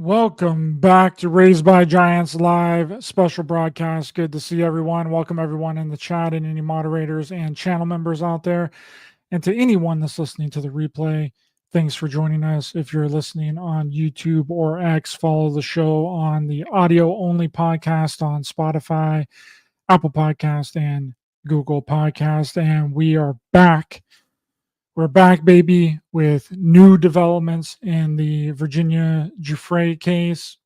Welcome back to Raised by Giants Live special broadcast. Good to see everyone. Welcome everyone in the chat and any moderators and channel members out there. And to anyone that's listening to the replay, thanks for joining us. If you're listening on YouTube or X, follow the show on the audio only podcast on Spotify, Apple Podcast, and Google Podcast. And we are back. We're back, baby, with new developments in the Virginia Giuffre case.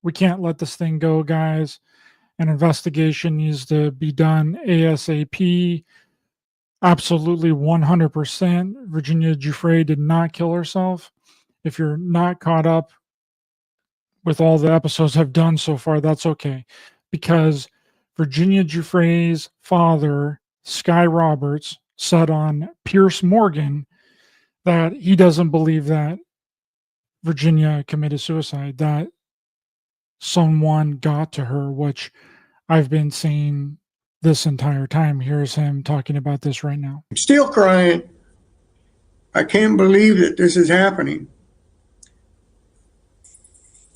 We can't let this thing go, guys. An investigation needs to be done ASAP. Absolutely 100%. Virginia Giuffre did not kill herself. If you're not caught up with all the episodes I've done so far, that's okay. Because Virginia Giuffre's father, Sky Roberts, said on Piers Morgan that he doesn't believe that Virginia committed suicide, that someone got to her, which I've been saying this entire time. Here's him talking about this right now. I'm still crying. I can't believe that this is happening.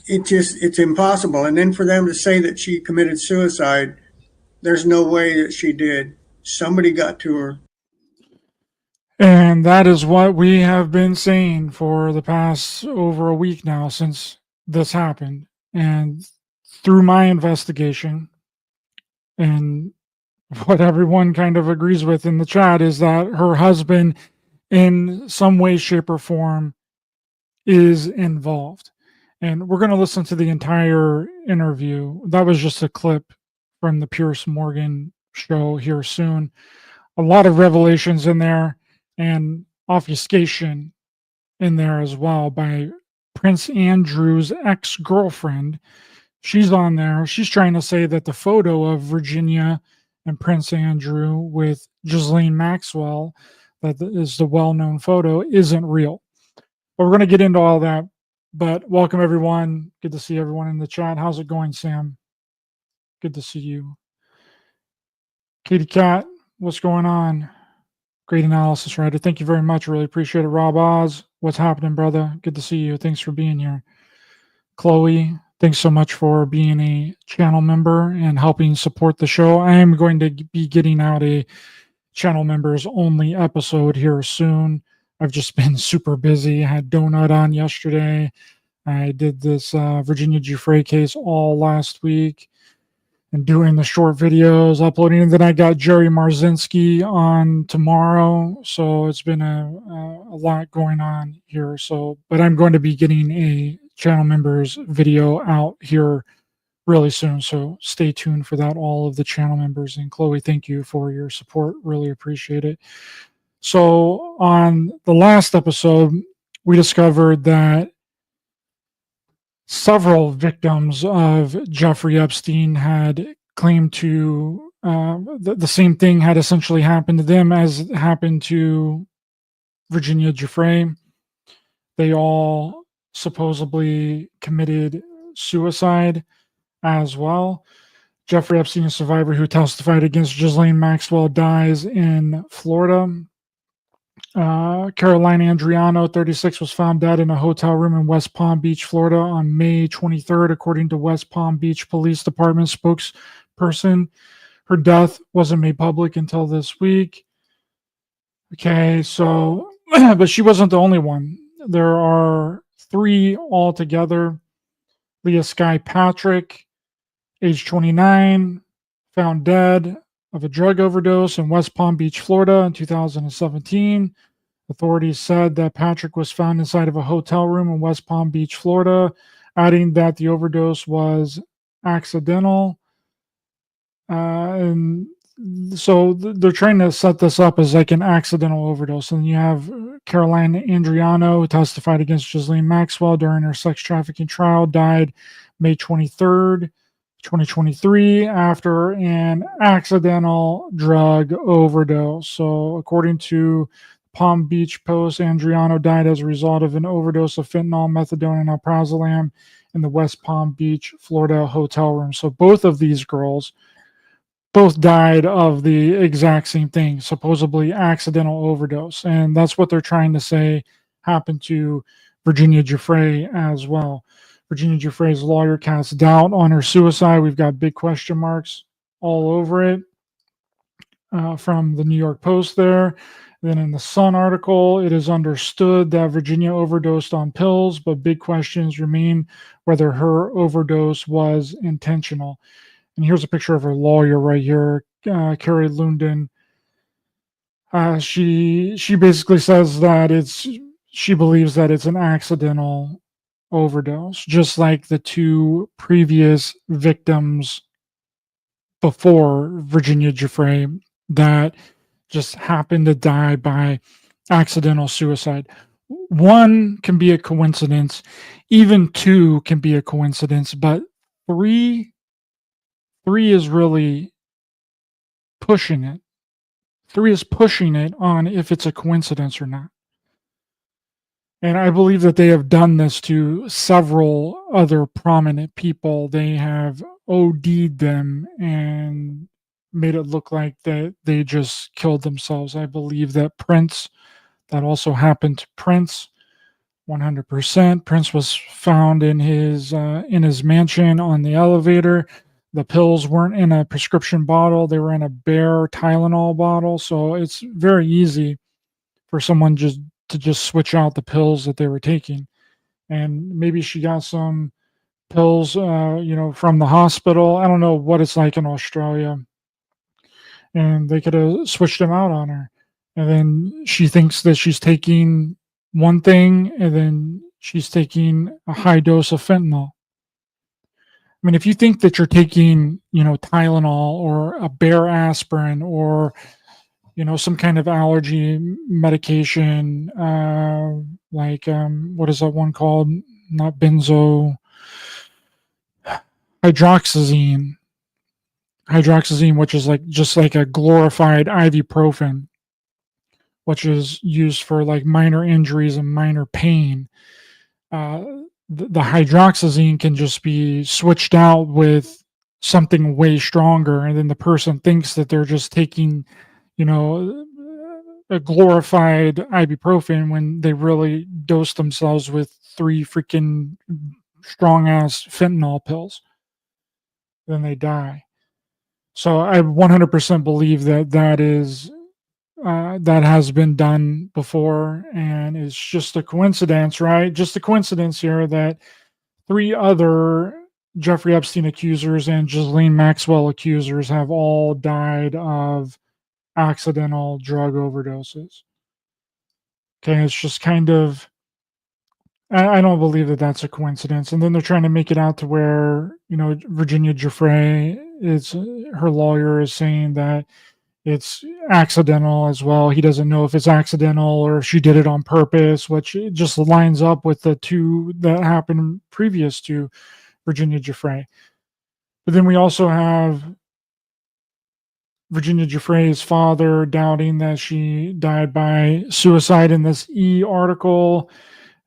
It's impossible. And then for them to say that she committed suicide, there's no way that she did. Somebody got to her. And that is what we have been saying for the past over a week now since this happened. And through my investigation, and what everyone kind of agrees with in the chat is that her husband, in some way, shape, or form, is involved. And we're going to listen to the entire interview. That was just a clip from the Piers Morgan show here soon. A lot of revelations in there. And obfuscation in there as well by Prince Andrew's ex-girlfriend. She's on there. She's trying to say that the photo of Virginia and Prince Andrew with Ghislaine Maxwell, that is the well-known photo, isn't real. But we're going to get into all that. But welcome, everyone. Good to see everyone in the chat. How's it going, Sam? Good to see you. Katie Cat, what's going on? Great analysis, Ryder. Thank you very much. Really appreciate it. Rob Oz, what's happening, brother? Good to see you. Thanks for being here. Chloe, thanks so much for being a channel member and helping support the show. I am going to be getting out a channel members only episode here soon. I've just been super busy. I had Donut on yesterday. I did this Virginia Giuffre case all last week and doing the short videos, uploading. And then I got Jerry Marzinski on tomorrow. So it's been a lot going on here. So, but I'm going to be getting a channel members video out here really soon. So stay tuned for that, all of the channel members. And Chloe, thank you for your support. Really appreciate it. So on the last episode, we discovered that several victims of Jeffrey Epstein had claimed to the same thing had essentially happened to them as happened to Virginia Giuffre. They all supposedly committed suicide as well. Jeffrey Epstein, a survivor who testified against Ghislaine Maxwell, dies in Florida. Caroline Andriano, 36, was found dead in a hotel room in West Palm Beach, Florida on May 23rd, according to West Palm Beach Police Department spokesperson. Her death wasn't made public until this week. Okay, so, but she wasn't the only one. There are 3 altogether. Leah Sky Patrick, age 29, found dead of a drug overdose in West Palm Beach, Florida in 2017. Authorities said that Patrick was found inside of a hotel room in West Palm Beach, Florida, adding that the overdose was accidental. And so they're trying to set this up as like an accidental overdose. And you have Caroline Andriano, who testified against Ghislaine Maxwell during her sex trafficking trial, died May 23rd. 2023 after an accidental drug overdose. So according to Palm Beach Post, Andriano died as a result of an overdose of fentanyl, methadone, and alprazolam in the West Palm Beach, Florida hotel room. So both of these girls both died of the exact same thing, supposedly accidental overdose. And that's what they're trying to say happened to Virginia Giuffre as well. Virginia Giuffre's lawyer casts doubt on her suicide. We've got big question marks all over it from the New York Post there. Then in the Sun article, it is understood that Virginia overdosed on pills, but big questions remain whether her overdose was intentional. And here's a picture of her lawyer right here, Carrie Lundin. She basically says that she believes that it's an accidental overdose, just like the two previous victims before Virginia Giuffre that just happened to die by accidental suicide. One can be a coincidence, even two can be a coincidence, but three is really pushing it. Three is pushing it on if it's a coincidence or not. And I believe that they have done this to several other prominent people. They have OD'd them and made it look like that they just killed themselves. I believe that that also happened to Prince, 100%. Prince was found in his mansion on the elevator. The pills weren't in a prescription bottle; they were in a bare Tylenol bottle. So it's very easy for someone to just switch out the pills that they were taking. And maybe she got some pills, from the hospital. I don't know what it's like in Australia, and they could have switched them out on her. And then she thinks that she's taking one thing, and then she's taking a high dose of fentanyl. I mean, if you think that you're taking, Tylenol or a bare aspirin or, some kind of allergy medication, what is that one called? Not benzo, hydroxyzine, which is just like a glorified ibuprofen, which is used for like minor injuries and minor pain. The hydroxyzine can just be switched out with something way stronger, and then the person thinks that they're just taking, a glorified ibuprofen when they really dose themselves with 3 freaking strong ass fentanyl pills. Then they die. So I 100% believe that has been done before, and it's just a coincidence, right? Just a coincidence here that 3 other Jeffrey Epstein accusers and Ghislaine Maxwell accusers have all died of accidental drug overdoses. Okay, it's just kind of, I don't believe that that's a coincidence. And then they're trying to make it out to where, Virginia Giuffre her lawyer is saying that it's accidental as well. He doesn't know if it's accidental or if she did it on purpose, which just lines up with the 2 that happened previous to Virginia Giuffre. But then we also have Virginia Giuffre's father doubting that she died by suicide in this article.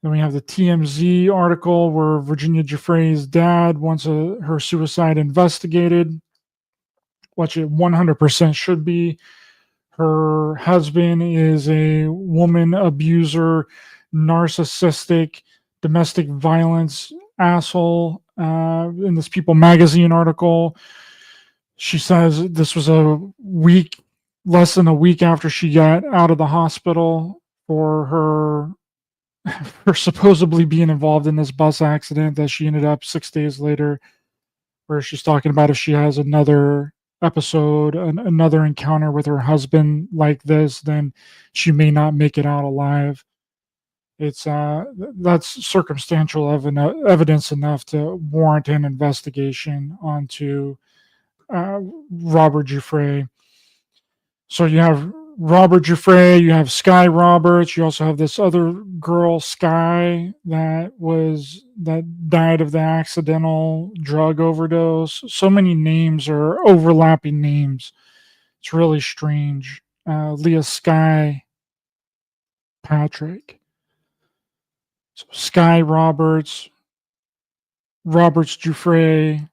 Then we have the TMZ article where Virginia Giuffre's dad wants her suicide investigated, which it 100% should be. Her husband is a woman abuser, narcissistic, domestic violence asshole. In this People magazine article, she says this was less than a week after she got out of the hospital for her supposedly being involved in this bus accident that she ended up 6 days later, where she's talking about if she has another episode, another encounter with her husband like this, then she may not make it out alive. It's that's circumstantial evidence enough to warrant an investigation onto Robert Giuffre. So you have Robert Giuffre, you have Sky Roberts, you also have this other girl, Sky, that died of the accidental drug overdose. So many names are overlapping names. It's really strange. Leah Sky Patrick. So Sky Roberts, Roberts Giuffre.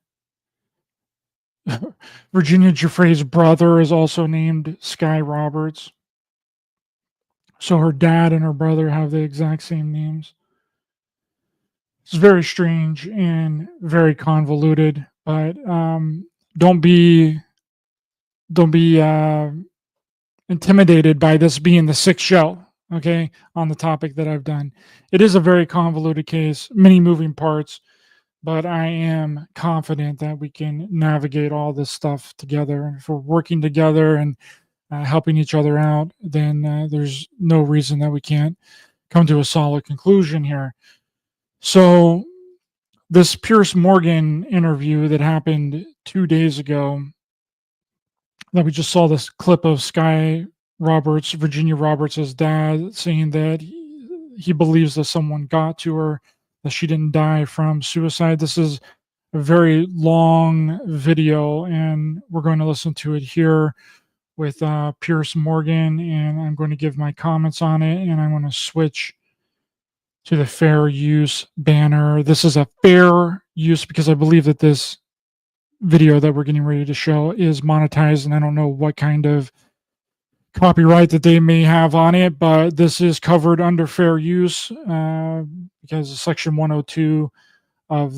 Virginia Giuffre's brother is also named Sky Roberts. So her dad and her brother have the exact same names. It's very strange and very convoluted, but don't be intimidated by this being the sixth show, okay, on the topic that I've done. It is a very convoluted case, many moving parts, but I am confident that we can navigate all this stuff together. And if we're working together and helping each other out, then there's no reason that we can't come to a solid conclusion here. So, this Piers Morgan interview that happened 2 days ago, that we just saw this clip of Virginia Roberts' dad, saying that he believes that someone got to her, that she didn't die from suicide. This is a very long video, and we're going to listen to it here with Piers Morgan, and I'm going to give my comments on it, and I'm going to switch to the fair use banner. This is a fair use because I believe that this video that we're getting ready to show is monetized, and I don't know what kind of copyright that they may have on it, but this is covered under fair use because Section 102 of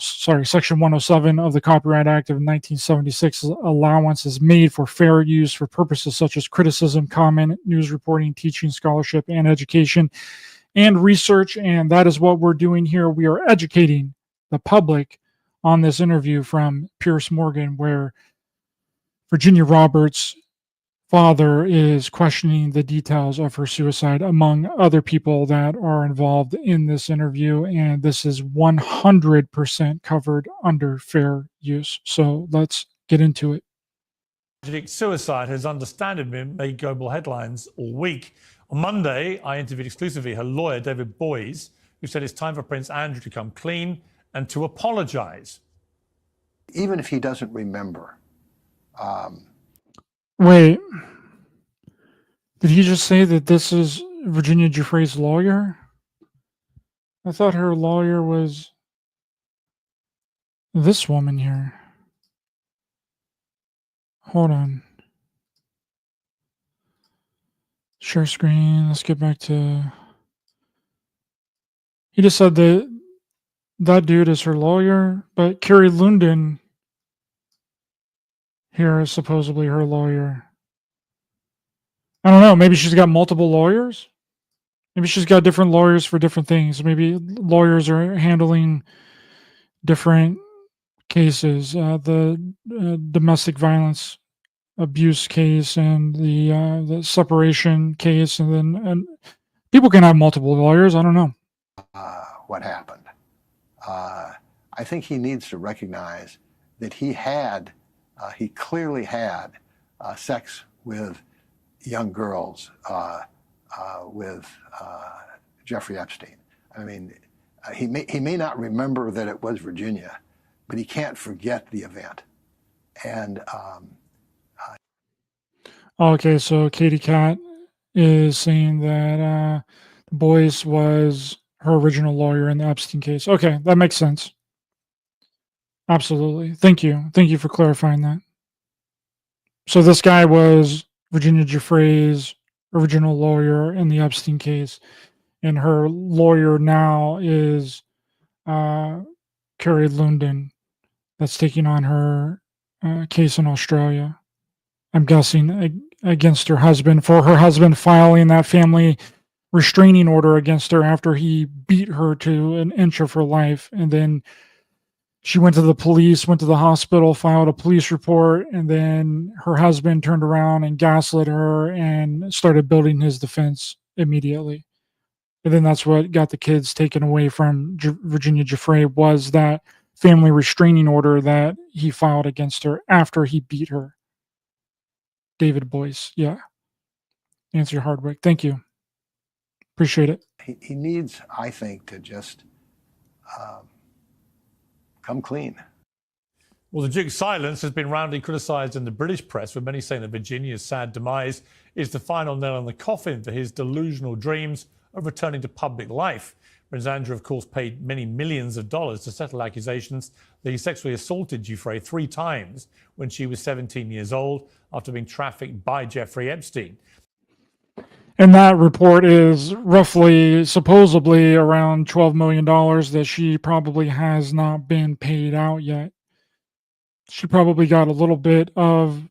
Section 107 of the Copyright Act of 1976 allowance is made for fair use for purposes such as criticism, comment, news reporting, teaching, scholarship, and education and research. And that is what we're doing here. We are educating the public on this interview from Piers Morgan, where Virginia Roberts' father is questioning the details of her suicide, among other people that are involved in this interview. And this is 100% covered under fair use. So let's get into it. Suicide has understandably made global headlines all week. On Monday, I interviewed exclusively her lawyer, David Boies, who said it's time for Prince Andrew to come clean and to apologize. Even if he doesn't remember. Wait, did he just say that this is Virginia Giuffre's lawyer? I thought her lawyer was this woman here. Hold on. Share screen. Let's get back to... He just said that dude is her lawyer, but Carrie Lundin here is supposedly her lawyer. I don't know. Maybe she's got multiple lawyers. Maybe she's got different lawyers for different things. Maybe lawyers are handling different cases. The domestic violence abuse case and the separation case, and people can have multiple lawyers. I don't know. What happened? I think he needs to recognize that he clearly had sex with young girls with Jeffrey Epstein. I mean, he may not remember that it was Virginia, but he can't forget the event. And okay, so Katie Cat is saying that Boies was her original lawyer in the Epstein case. Okay, that makes sense. Absolutely. Thank you for clarifying that. So this guy was Virginia Giuffre's original lawyer in the Epstein case, and her lawyer now is Carrie Lundin, that's taking on her case in Australia. I'm guessing against her husband, for her husband filing that family restraining order against her after he beat her to an inch of her life. And then she went to the police, went to the hospital, filed a police report, and then her husband turned around and gaslit her and started building his defense immediately. And then that's what got the kids taken away from Virginia Giuffre, was that family restraining order that he filed against her after he beat her. David Boies, yeah. Nancy Hardwick, thank you. Appreciate it. he needs, I think, to just come clean. Well, the Duke's silence has been roundly criticised in the British press, with many saying that Virginia's sad demise is the final nail in the coffin for his delusional dreams of returning to public life. Prince Andrew, of course, paid many millions of dollars to settle accusations that he sexually assaulted Giuffre 3 times when she was 17 years old after being trafficked by Jeffrey Epstein. And that report is roughly, supposedly, around $12 million that she probably has not been paid out yet. She probably got a little bit of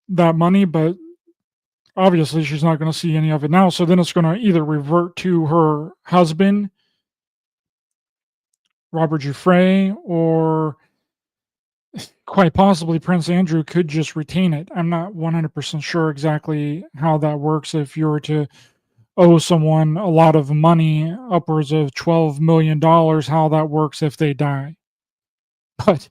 that money, but obviously she's not going to see any of it now. So then it's going to either revert to her husband, Robert Giuffre, or quite possibly Prince Andrew could just retain it. I'm not 100% sure exactly how that works. If you were to owe someone a lot of money, upwards of $12 million, how that works if they die. But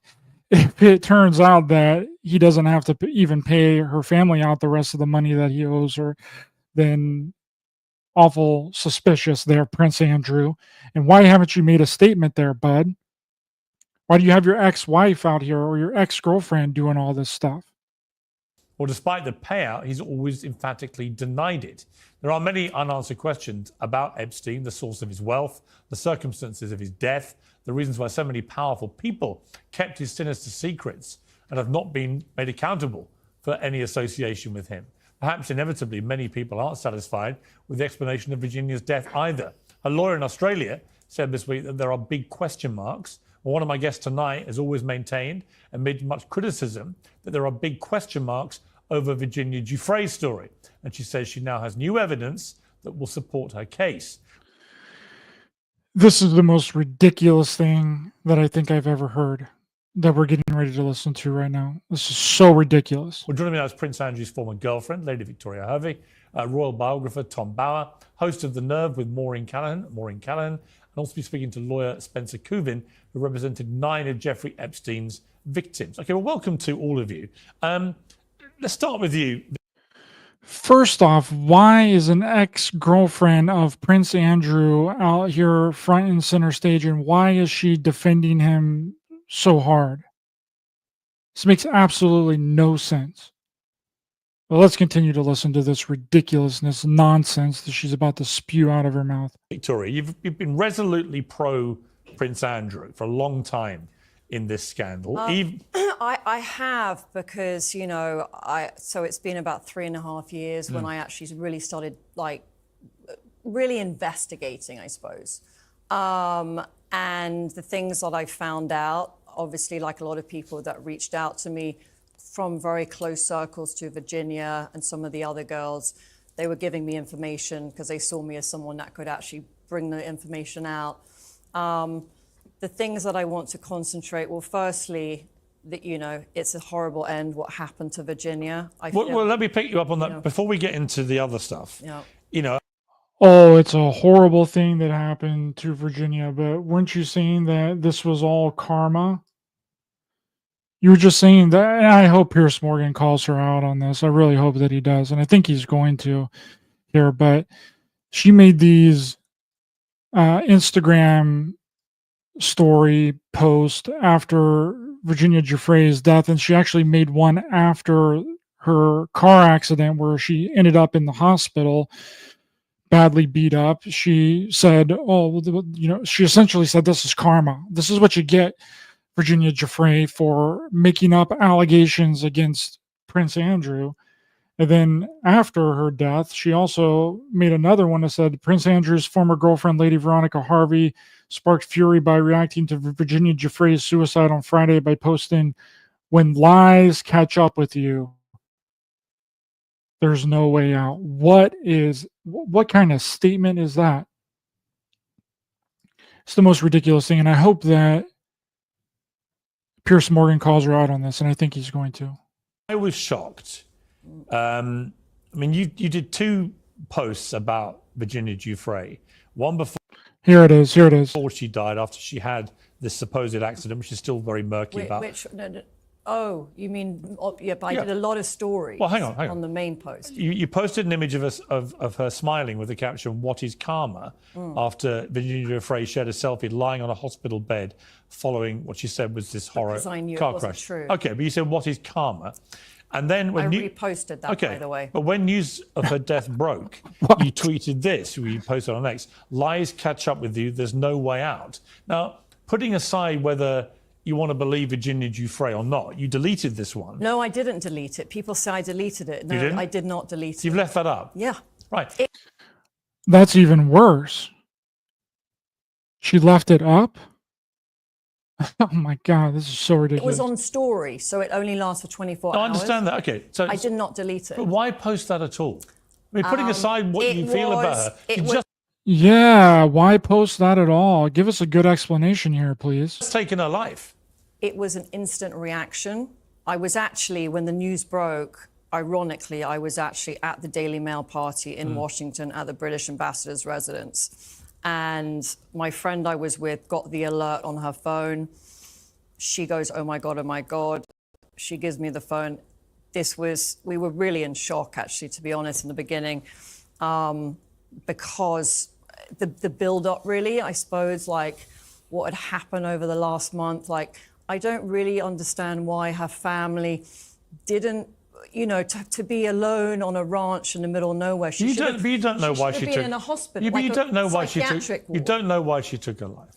if it turns out that he doesn't have to even pay her family out the rest of the money that he owes her, then awful suspicious there, Prince Andrew. And why haven't you made a statement there, bud? Why do you have your ex-wife out here or your ex-girlfriend doing all this stuff? Well, despite the payout, he's always emphatically denied it. There are many unanswered questions about Epstein, the source of his wealth, the circumstances of his death, the reasons why so many powerful people kept his sinister secrets and have not been made accountable for any association with him. Perhaps inevitably, many people aren't satisfied with the explanation of Virginia's death either. A lawyer in Australia said this week that there are big question marks. Well, one of my guests tonight has always maintained, amid much criticism, that there are big question marks over Virginia Giuffre's story. And she says she now has new evidence that will support her case. This is the most ridiculous thing that I think I've ever heard that we're getting ready to listen to right now. This is so ridiculous. Well, joining me now is Prince Andrew's former girlfriend, Lady Victoria Hervey, royal biographer Tom Bauer, host of The Nerve with Maureen Callahan, and also be speaking to lawyer Spencer Kuvin, who represented 9 of Jeffrey Epstein's victims. Okay, well, welcome to all of you. Let's start with you. First off, why is an ex-girlfriend of Prince Andrew out here front and center stage, and why is she defending him so hard? This makes absolutely no sense. But let's continue to listen to this ridiculousness, nonsense that she's about to spew out of her mouth. Victoria, you've been resolutely pro Prince Andrew for a long time in this scandal. I have, because, you know, so it's been about 3.5 years when I actually really started, like, really investigating, I suppose. And the things that I found out, obviously, like a lot of people that reached out to me from very close circles to Virginia and some of the other girls, they were giving me information because they saw me as someone that could actually bring the information out. The things that I want to concentrate, well, firstly, that, you know, it's a horrible end what happened to Virginia. Well, let me pick you up on that before we get into the other stuff. Yeah. You know, Oh, it's a horrible thing that happened to Virginia, but weren't you saying that this was all karma? You were just saying that, and I hope Piers Morgan calls her out on this. I really hope that he does, and I think he's going to here, but she made these Instagram story post after Virginia Giuffre's death, and she actually made one after her car accident where she ended up in the hospital badly beat up. She said, oh, you know, she essentially said, this is karma. This is what you get, Virginia Giuffre, for making up allegations against Prince Andrew. And then after her death, she also made another one that said Prince Andrew's former girlfriend, Lady Veronica Harvey, sparked fury by reacting to Virginia Giuffre's suicide on Friday by posting, "When lies catch up with you, there's no way out." What kind of statement is that? It's the most ridiculous thing, and I hope that Piers Morgan calls her out on this, and I think he's going to. I was shocked. I mean, you did 2 posts about Virginia Giuffre. One before Here it is. before she died, after she had this supposed accident, which is still very murky about. Oh, you mean, yeah, but I did a lot of stories. Well, hang on. On the main post. You posted an image of her smiling with the caption, "What is karma?" after Virginia Giuffre shared a selfie lying on a hospital bed following what she said was this horror Because I knew it car wasn't crash. true. Okay, but you said, "What is karma?" And then when I you reposted that, by the way. But when news of her death broke, you tweeted this, you posted on X, "Lies catch up with you, there's no way out." Now, putting aside whether you want to believe Virginia Giuffre or not, you deleted this one. No, I didn't delete it. People say I deleted it. No, You didn't? I did not delete it. You've left that up? Yeah. Right. That's even worse. She left it up? Oh my God, this is so It ridiculous. was on story, so it only lasts for 24 hours. I understand that. Okay, so I did not delete it. But why post that at all? I mean, putting aside what you feel about her, it you was- just Yeah, why post that at all? Give us a good explanation here, please. taken her life. It was an instant reaction. I was actually, when the news broke, ironically, I was actually at the Daily Mail party in Washington at the British ambassador's residence. And my friend I was with got the alert on her phone. She goes, oh my God, oh my God. She gives me the phone. We were really in shock, actually, to be honest, in the beginning, because the build-up, really, I suppose, like what had happened over the last month. Like, I don't really understand why her family didn't, to be alone on a ranch in the middle of nowhere. You don't know why she took. In a hospital. Yeah, but like you don't know why she took. psychiatric You ward. don't know why she took her life.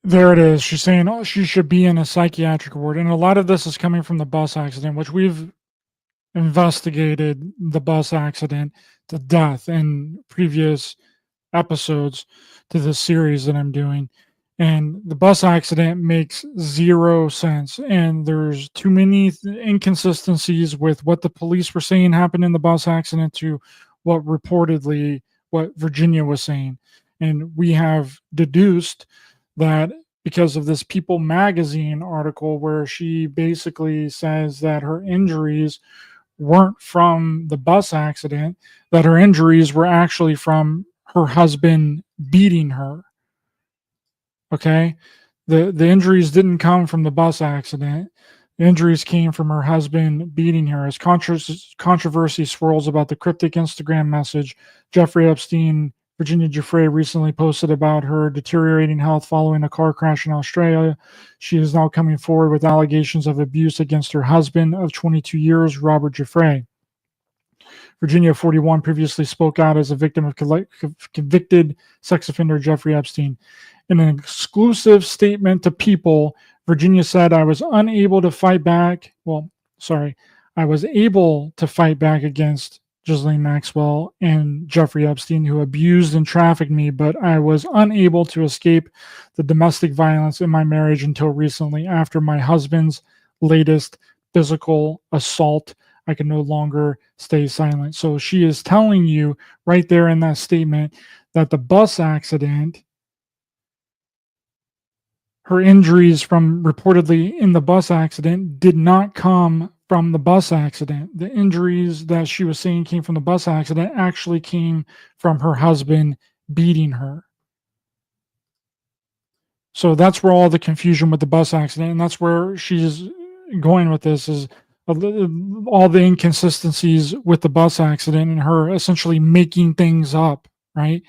There it is. She's saying, oh, she should be in a psychiatric ward. And a lot of this is coming from the bus accident, which we've investigated the bus accident to death in previous episodes to this series that I'm doing. And the bus accident makes zero sense. And there's too many inconsistencies with what the police were saying happened in the bus accident to what Virginia was saying. And we have deduced that because of this People magazine article where she basically says that her injuries weren't from the bus accident, that her injuries were actually from her husband beating her. Okay? The injuries didn't come from the bus accident. The injuries came from her husband beating her. As controversy swirls about the cryptic Instagram message, Jeffrey Epstein, Virginia Giuffre recently posted about her deteriorating health following a car crash in Australia. She is now coming forward with allegations of abuse against her husband of 22 years, Robert Giuffre. Virginia, 41, previously spoke out as a victim of convicted sex offender Jeffrey Epstein. In an exclusive statement to People, Virginia said, I was able to fight back against Ghislaine Maxwell and Jeffrey Epstein, who abused and trafficked me, but I was unable to escape the domestic violence in my marriage until recently. After my husband's latest physical assault, I can no longer stay silent. So she is telling you right there in that statement that the bus accident, her injuries from reportedly in the bus accident did not come from the bus accident. The injuries that she was saying came from the bus accident actually came from her husband beating her. So that's where all the confusion with the bus accident, and that's where she's going with this, is all the inconsistencies with the bus accident and her essentially making things up, right?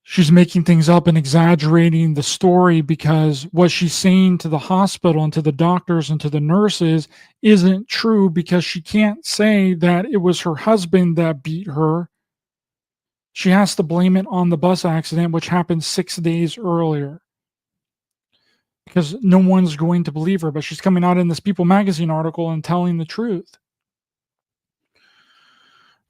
She's making things up and exaggerating the story because what she's saying to the hospital and to the doctors and to the nurses isn't true, because she can't say that it was her husband that beat her. She has to blame it on the bus accident, which happened 6 days earlier, because no one's going to believe her. But she's coming out in this People magazine article and telling the truth.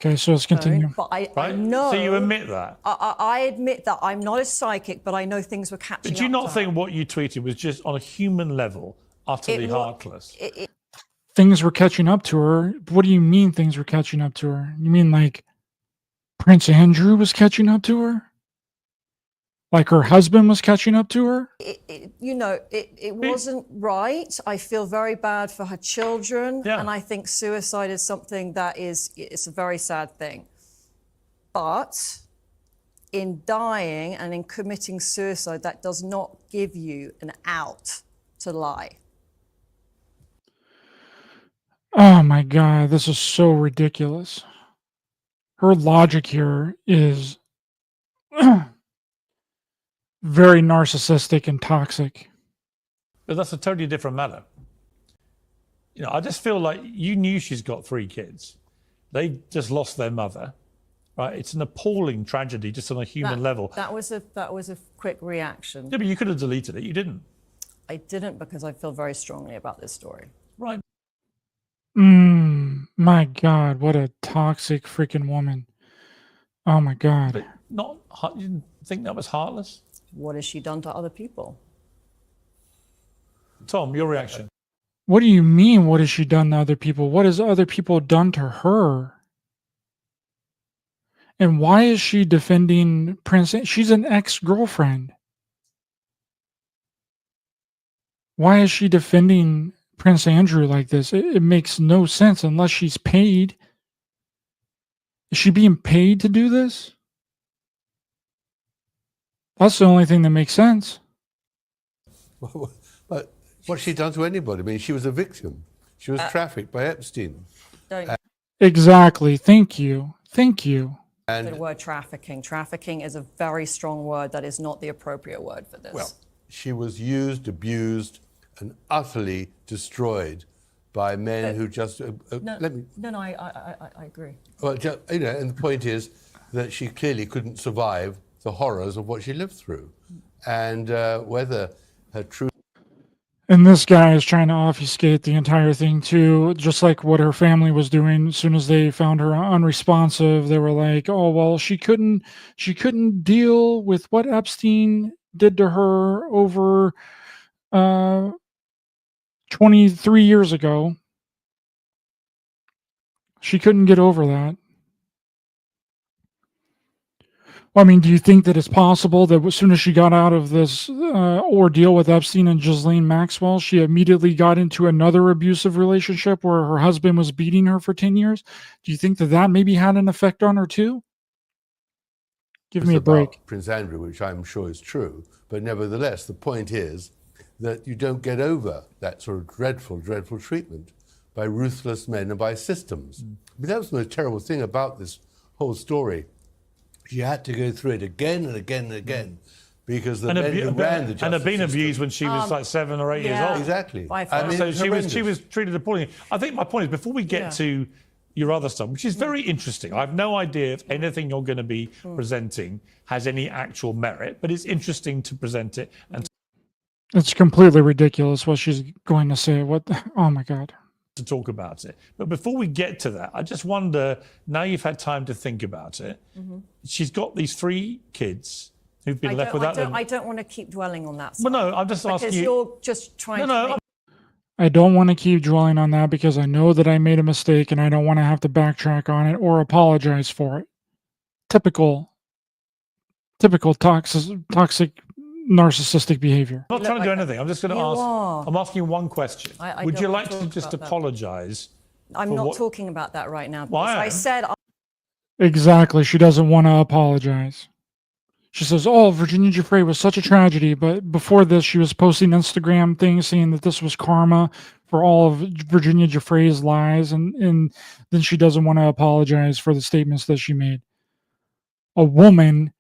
Okay, so let's continue. But I Right? know. So you admit that. I admit that I'm not a psychic, but I know things were catching up. Did you not to think her. what you tweeted was just on a human level utterly It wa- heartless? Things were catching up to her. What do you mean things were catching up to her? You mean like Prince Andrew was catching up to her? Like her husband was catching up to her? It wasn't right. I feel very bad for her children. Yeah. And I think suicide is something it's a very sad thing. But in dying and in committing suicide, that does not give you an out to lie. Oh my God, this is so ridiculous. Her logic here is very narcissistic and toxic. But that's a totally different matter. I just feel like you knew she's got 3 kids. They just lost their mother, right? It's an appalling tragedy just on a human level. That was a quick reaction. Yeah, but you could have deleted it. You didn't. I didn't, because I feel very strongly about this story. Right. My God, what a toxic freaking woman. Oh my God. But you didn't think that was heartless? What has she done to other people? Tom, your reaction? What do you mean? What has she done to other people? What has other people done to her? And why is she defending Prince? She's an ex-girlfriend. Why is she defending Prince Andrew like this? It makes no sense unless she's paid. Is she being paid to do this? That's the only thing that makes sense. But what's she done to anybody? I mean, she was a victim. She was trafficked by Epstein. Don't Exactly. Thank you. Thank you. use the word trafficking. Trafficking is a very strong word that is not the appropriate word for this. Well, she was used, abused, and utterly destroyed by men who just. I agree. Well, and the point is that she clearly couldn't survive the horrors of what she lived through, and whether her true. And this guy is trying to obfuscate the entire thing too, just like what her family was doing. As soon as they found her unresponsive, they were like, "Oh well, she couldn't deal with what Epstein did to her over 23 years ago. She couldn't get over that." Well, I mean, do you think that it's possible that as soon as she got out of this ordeal with Epstein and Ghislaine Maxwell, she immediately got into another abusive relationship where her husband was beating her for 10 years? Do you think that maybe had an effect on her too? Give me a break. About Prince Andrew, which I'm sure is true, but nevertheless, the point is that you don't get over that sort of dreadful, dreadful treatment by ruthless men and by systems. I mean, that was the most terrible thing about this whole story. She had to go through it again and again and again because the men who ran the justice and had been system. abused when she was like 7 or 8 years old. Exactly. I mean, so she was treated appallingly. I think my point is, before we get to your other stuff, which is very interesting, I have no idea if anything you're going to be presenting has any actual merit, but it's interesting to present it. And It's completely ridiculous what she's going to say. Oh my God. to talk about it. But before we get to that, I just wonder, now you've had time to think about it, she's got these 3 kids who've been left without them. I don't want to keep dwelling on that. Well, no, I'm just asking you. Because you're just trying to make I don't want to keep dwelling on that because I know that I made a mistake and I don't want to have to backtrack on it or apologize for it. Typical toxic narcissistic behavior. I'm not trying to do anything. I'm just going to ask. are. I'm asking you one question. I Would don't you want like to to talk just about that. apologise? I'm for not what- talking about that right now. Why? Because I said Exactly. She doesn't want to apologize. She says, "Oh, Virginia Giuffre was such a tragedy." But before this, she was posting Instagram things saying that this was karma for all of Virginia Giuffre's lies. And then she doesn't want to apologize for the statements that she made. A woman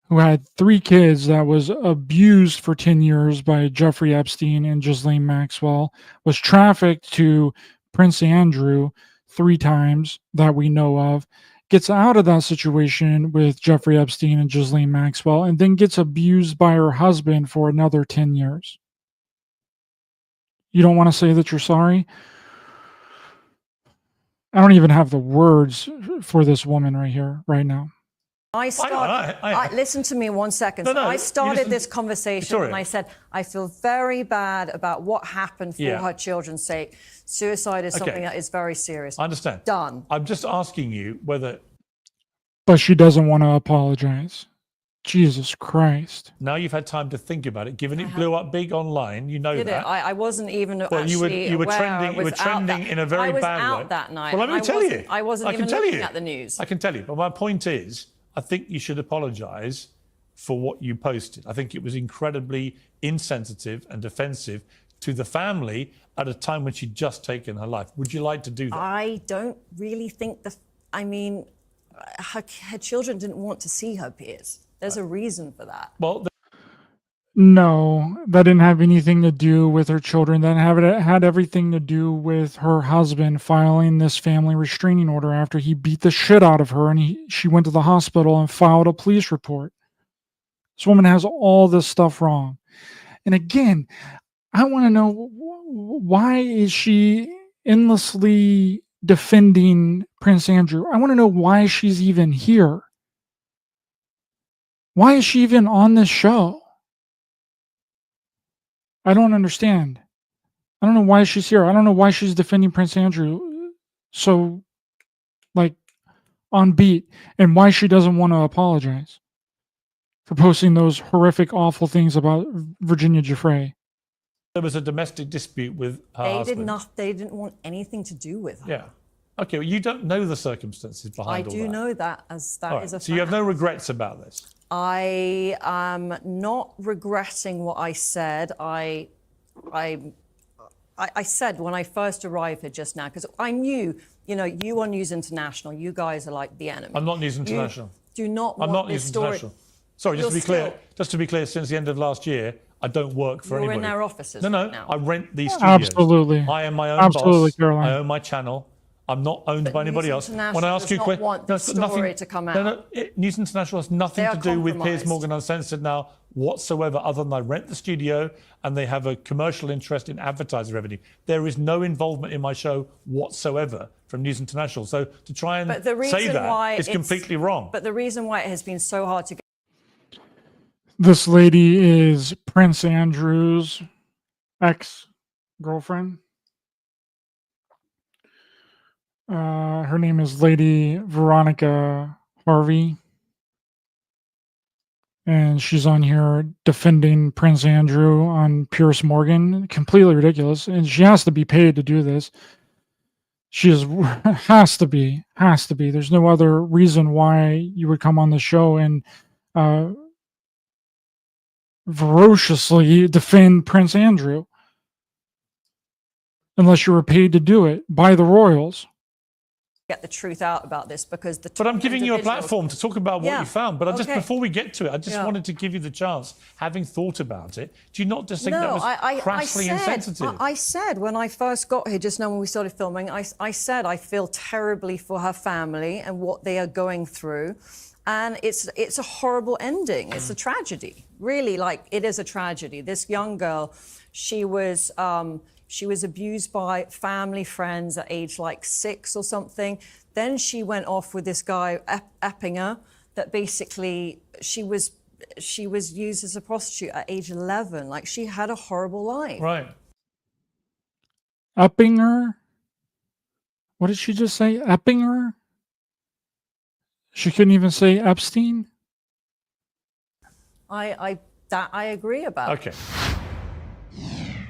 who had 3 kids that was abused for 10 years by Jeffrey Epstein and Ghislaine Maxwell, was trafficked to Prince Andrew 3 times that we know of, gets out of that situation with Jeffrey Epstein and Ghislaine Maxwell, and then gets abused by her husband for another 10 years. You don't want to say that you're sorry? I don't even have the words for this woman right here, right now. listen to me 1 second. No, So no, I started listen- this conversation Victoria. and I said, I feel very bad about what happened for Yeah. her children's sake. Suicide is something Okay. that is very serious. I understand. Done. I'm just asking you whether But she doesn't want to apologize. Jesus Christ. now you've had time to think about it, given it blew up big online, you know Did it? that. I wasn't even Well, actually you were aware trending. I You were was out trending that- in a very I was bad way. out that night. Well, let me tell you. I wasn't I can even tell looking you. at the news. I can tell you. But my point is, I think you should apologise for what you posted. I think it was incredibly insensitive and offensive to the family at a time when she'd just taken her life. Would you like to do that? I don't really think her children didn't want to see her, Piers. There's a reason for that. Well, No, that didn't have anything to do with her children. That had everything to do with her husband filing this family restraining order after he beat the shit out of her, and she went to the hospital and filed a police report. This woman has all this stuff wrong. And again, I want to know, why is she endlessly defending Prince Andrew? I want to know why she's even here. Why is she even on this show? I don't understand. I don't know why she's here. I don't know why she's defending Prince Andrew so, like, on beat, and why she doesn't want to apologize for posting those horrific, awful things about Virginia Giuffre. There was a domestic dispute with her husband. They didn't want anything to do with her. Yeah. Okay, well, you don't know the circumstances behind I all do that. know that, as that All is right, a so you have no fact. regrets about this? I am not regretting what I said. I said when I first arrived here just now, because I knew, you on News International, you guys are like the enemy. I'm not News International. You do not want I'm not this News story. International. Sorry, just to be clear, since the end of last year, I don't work for You're anybody. in their offices No, right now. I rent these studios. Absolutely. I am my own Absolutely, boss. Caroline. I own my channel. I'm not owned by anybody else. International When I ask does you a not question, want the it's got story to come No, News International has nothing They to are do with Piers compromised. Morgan Uncensored now whatsoever, other than I rent the studio and they have a commercial interest in advertising revenue. There is no involvement in my show whatsoever from News International. So to try and say that is completely wrong. But the reason why it has been so hard to get This lady is Prince Andrew's ex-girlfriend. Her name is Lady Veronica Hervey. And she's on here defending Prince Andrew on Piers Morgan. Completely ridiculous. And she has to be paid to do this. She has to be. There's no other reason why you would come on the show and ferociously defend Prince Andrew. Unless you were paid to do it by the royals. get the truth out about this, because the But I'm giving you a platform to talk about what you found. But just Okay. before we get to it, I just wanted to give you the chance, having thought about it. Do you not just think that was crassly insensitive? I said when I first got here, just now when we started filming, I said I feel terribly for her family and what they are going through. And it's a horrible ending. It's a tragedy. Really, like, it is a tragedy. This young girl, she was abused by family friends at age like 6 or something. Then she went off with this guy, Eppinger, that basically she was used as a prostitute at age 11. Like, she had a horrible life. Right. Eppinger? What did she just say? Eppinger? She couldn't even say Epstein? I agree about. Okay.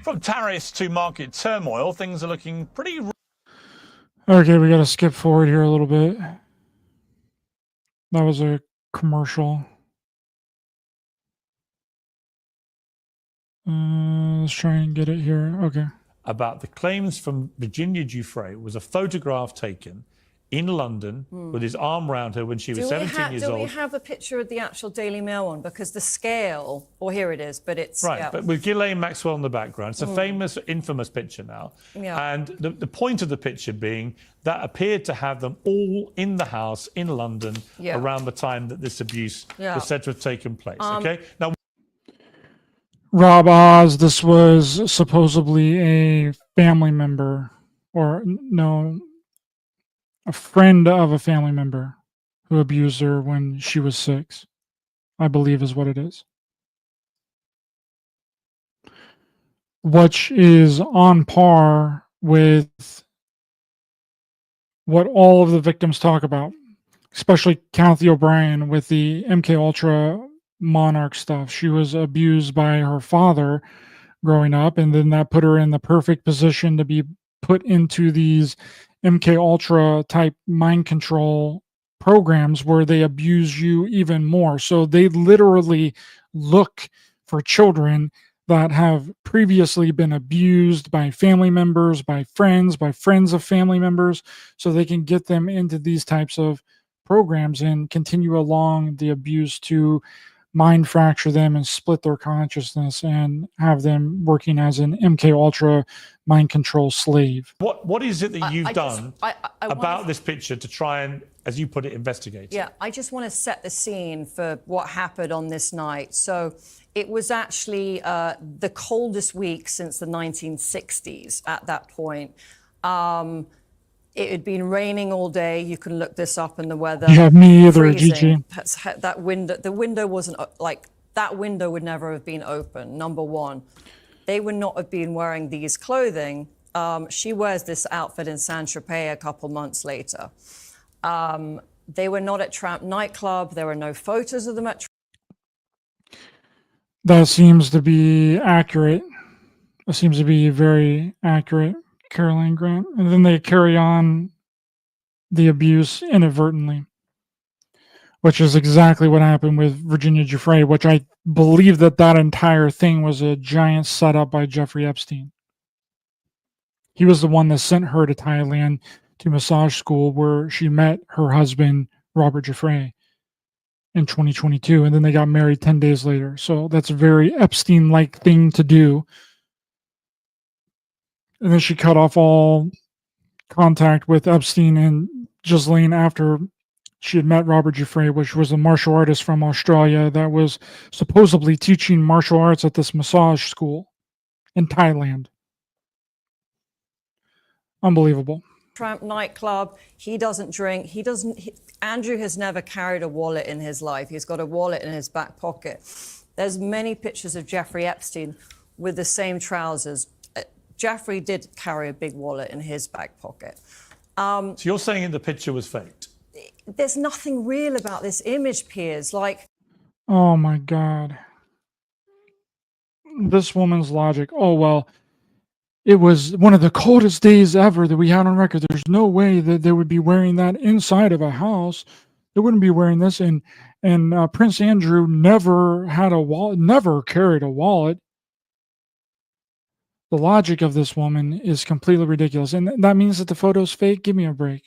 From tariffs to market turmoil, things are looking pretty... Okay, we got to skip forward here a little bit. That was a commercial. Let's try and get it here. Okay. About the claims from Virginia Giuffre was a photograph taken in London with his arm around her when she was 17 years old. Do we have a picture of the actual Daily Mail one? Because the scale, or here it is, but it's... Right, yeah. but with Ghislaine Maxwell in the background. It's a famous, infamous picture now. Yeah. And the point of the picture being that appeared to have them all in the house in London around the time that this abuse was said to have taken place, okay? Now, Rob Oz, this was supposedly a family member, or no, a friend of a family member who abused her when she was 6, I believe is what it is. Which is on par with what all of the victims talk about, especially Kathy O'Brien with the MK Ultra Monarch stuff. She was abused by her father growing up, and then that put her in the perfect position to be put into these MK Ultra type mind control programs where they abuse you even more. So they literally look for children that have previously been abused by family members, by friends of family members, so they can get them into these types of programs and continue along the abuse to mind fracture them and split their consciousness and have them working as an MK Ultra mind control slave. what is it that you've done I about this picture to try and, as you put it, investigate? Yeah, I just want to set the scene for what happened on this night. So it was actually the coldest week since the 1960s at that point. It had been raining all day. You can look this up in the weather. Yeah, me either, Freezing. Gigi. That window, the window wasn't like, that window would never have been open, number one. They would not have been wearing these clothing. She wears this outfit in Saint-Tropez a couple months later. They were not at Tramp nightclub. There were no photos of them at That seems to be accurate. That seems to be very accurate, Caroline Grant. And then they carry on the abuse inadvertently, which is exactly what happened with Virginia Giuffre, which I believe that entire thing was a giant setup by Jeffrey Epstein. He was the one that sent her to Thailand to massage school where she met her husband, Robert Giuffre, in 2022. And then they got married 10 days later. So that's a very Epstein-like thing to do. And then she cut off all contact with Epstein and Ghislaine after she had met Robert Giuffre, which was a martial artist from Australia that was supposedly teaching martial arts at this massage school in Thailand. Unbelievable. Tramp nightclub. He doesn't drink. Andrew has never carried a wallet in his life. He's got a wallet in his back pocket. There's many pictures of Jeffrey Epstein with the same trousers. Jeffrey did carry a big wallet in his back pocket. So you're saying the picture was faked? There's nothing real about this image, Piers. Like, oh my God. This woman's logic. Oh, well, it was one of the coldest days ever that we had on record. There's no way that they would be wearing that inside of a house. They wouldn't be wearing this. And Prince Andrew never had a wallet, never carried a wallet. The logic of this woman is completely ridiculous. And that means that the photo's fake? Give me a break.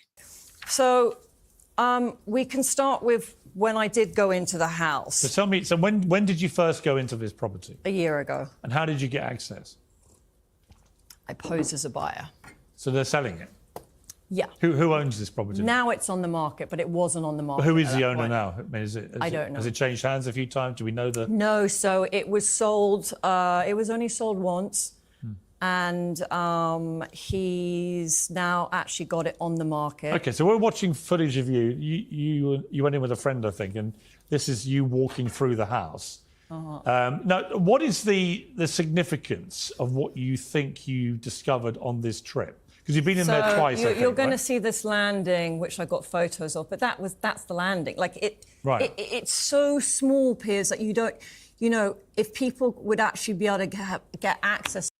So we can start with when I did go into the house. So tell me, so when did you first go into this property? A year ago. And how did you get access? I posed as a buyer. So they're selling it? Yeah. Who owns this property? Now it's on the market, but it wasn't on the market. Who is the owner point. now? I mean, I don't know. Has it changed hands a few times? Do we know the... No, so it was sold, it was only sold once. And he's now actually got it on the market. Okay, so we're watching footage of you. You went in with a friend, I think, and this is you walking through the house. Now, what is the significance of what you think you discovered on this trip? Because you've been in there twice. You're going to see this landing, which I got photos of, but that's the landing. Like it's so small, Piers, that you don't, if people would actually be able to get access.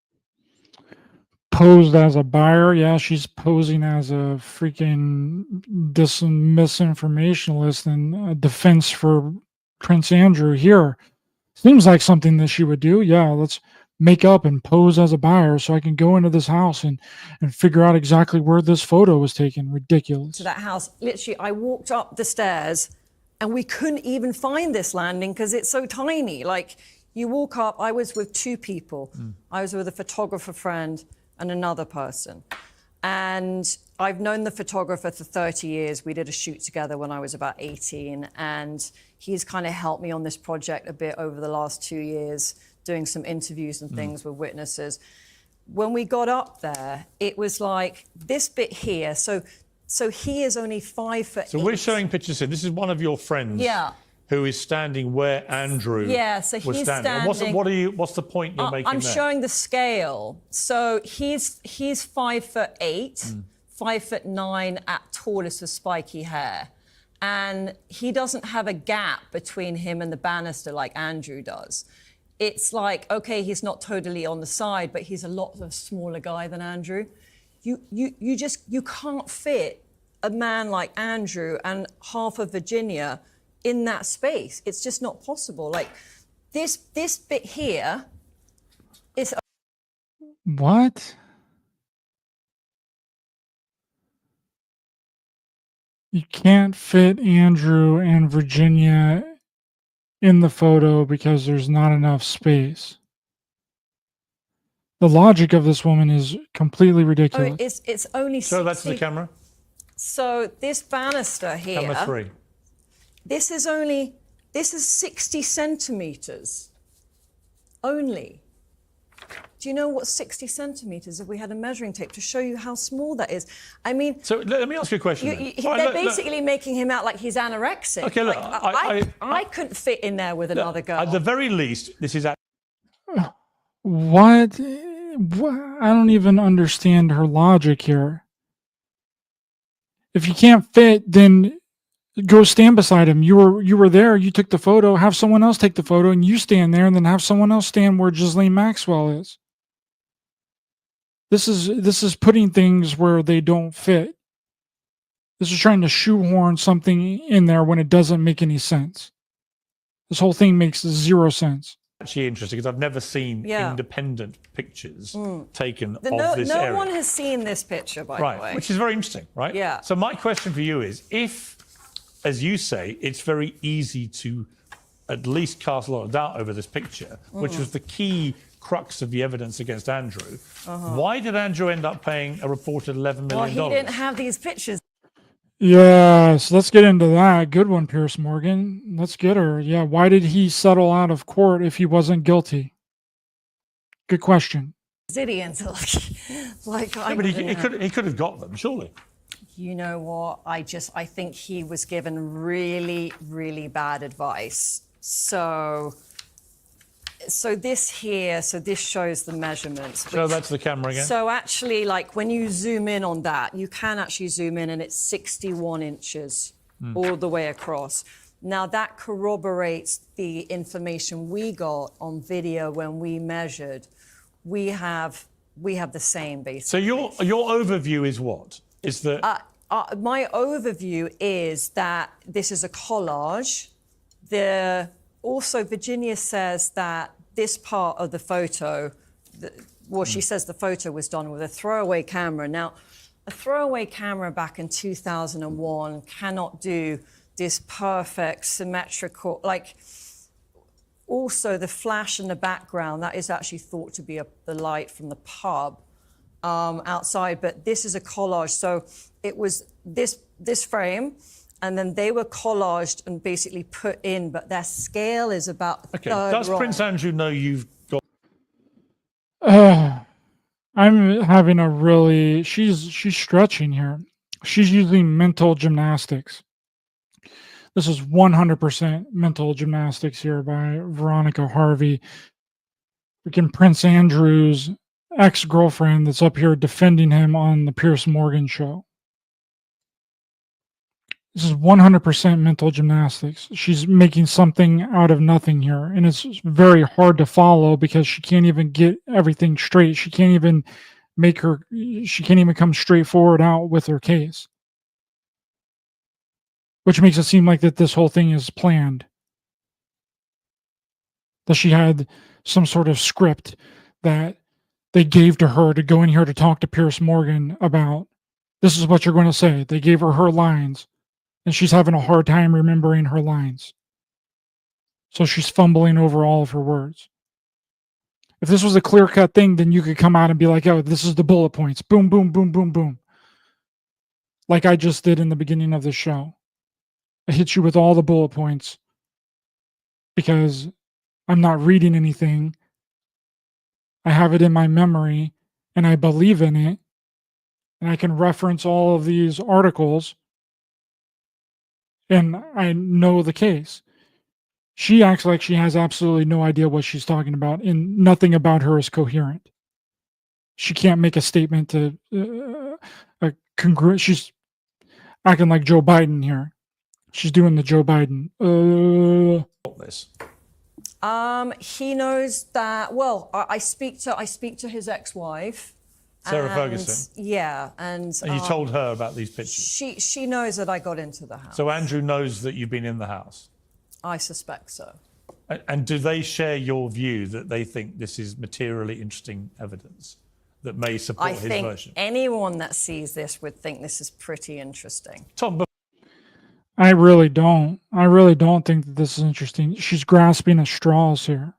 Posed as a buyer. Yeah, she's posing as a freaking misinformationalist and a defense for Prince Andrew here. Seems like something that she would do. Yeah, let's make up and pose as a buyer so I can go into this house and figure out exactly where this photo was taken. Ridiculous. To that house. Literally, I walked up the stairs and we couldn't even find this landing because it's so tiny. Like, you walk up, I was with two people. I was with a photographer friend and another person. And I've known the photographer for 30 years. We did a shoot together when I was about 18, and he's kind of helped me on this project a bit over the last 2 years, doing some interviews and things with witnesses. When we got up there, it was like this bit here. So he is only 5'8". So we're showing pictures here. This is one of your friends. Yeah. Who is standing where Andrew so was he's standing. What's the point you're making I'm there? showing the scale. So he's 5'8", 5'9" at tallest with spiky hair. And he doesn't have a gap between him and the banister like Andrew does. It's like, okay, he's not totally on the side, but he's a lot of smaller guy than Andrew. You can't fit a man like Andrew and half of Virginia in that space. It's just not possible. Like this bit here is... What? You can't fit Andrew and Virginia in the photo because there's not enough space. The logic of this woman is completely ridiculous. It's only... So that's the camera? So this banister here... Camera 3. This is 60 centimeters only. Do you know what 60 centimeters, if we had a measuring tape, to show you how small that is? I mean, So let me ask you a question. then. All right, they're look, basically making him out like he's anorexic. Okay, look, Like, I couldn't fit in there with another girl. At the very least, this is What? I don't even understand her logic here. If you can't fit, then go stand beside him. You were there. You took the photo. Have someone else take the photo, and you stand there, and then have someone else stand where Ghislaine Maxwell is. This is putting things where they don't fit. This is trying to shoehorn something in there when it doesn't make any sense. This whole thing makes zero sense. actually interesting because I've never seen Yeah. independent pictures taken of No this area. one has seen this picture, by the way. Right, which is very interesting, right? Yeah. So my question for you is, if, as you say, it's very easy to at least cast a lot of doubt over this picture, which was the key crux of the evidence against Andrew, why did Andrew end up paying a reported $11 Well, million? he didn't have these pictures. Yes, let's get into that. Good one, Piers Morgan. Let's get her. Yeah, why did he settle out of court if he wasn't guilty? Good question. Idiots, like No, but he could have got them, surely. You know what? I think he was given really, really bad advice. So this shows the measurements. So that's the camera again. So actually, like when you zoom in on that, you can actually zoom in and it's 61 inches all the way across. Now that corroborates the information we got on video when we measured. We have the same basically. So your overview is what? Is that My overview is that this is a collage. Also, Virginia says that this part of the photo, she says the photo was done with a throwaway camera. Now, a throwaway camera back in 2001 cannot do this perfect symmetrical, like, also the flash in the background, that is actually thought to be the light from the pub outside, but this is a collage. So it was this frame, and then they were collaged and basically put in, but their scale is about a okay? third Does wrong. Prince Andrew know you've got? I'm having a really she's stretching here. She's using mental gymnastics. This is 100% mental gymnastics here by Veronica Hervey. Freaking Prince Andrew's ex-girlfriend that's up here defending him on the Piers Morgan show. This is 100% mental gymnastics. She's making something out of nothing here. And it's very hard to follow because she can't even get everything straight. She can't even come straight forward out with her case. Which makes it seem like that this whole thing is planned. That she had some sort of script that they gave to her to go in here to talk to Piers Morgan about. This is what you're going to say. They gave her lines. And she's having a hard time remembering her lines. So she's fumbling over all of her words. If this was a clear-cut thing, then you could come out and be like, oh, this is the bullet points. Boom, boom, boom, boom, boom. Like I just did in the beginning of the show. I hit you with all the bullet points because I'm not reading anything. I have it in my memory and I believe in it. And I can reference all of these articles. And I know the case. She acts like she has absolutely no idea what she's talking about, and nothing about her is coherent. She can't make a statement to she's acting like Joe Biden here. She's doing the Joe Biden. This. He knows that. Well, I speak to his ex-wife. Sarah and, Ferguson. Yeah, and You told her about these pictures. she knows that I got into the house. So Andrew knows that you've been in the house. I suspect so. And do they share your view that they think this is materially interesting evidence that may support I his think version? anyone that sees this would think this is pretty interesting. Tom, I really don't. I really don't think that this is interesting. She's grasping at straws here.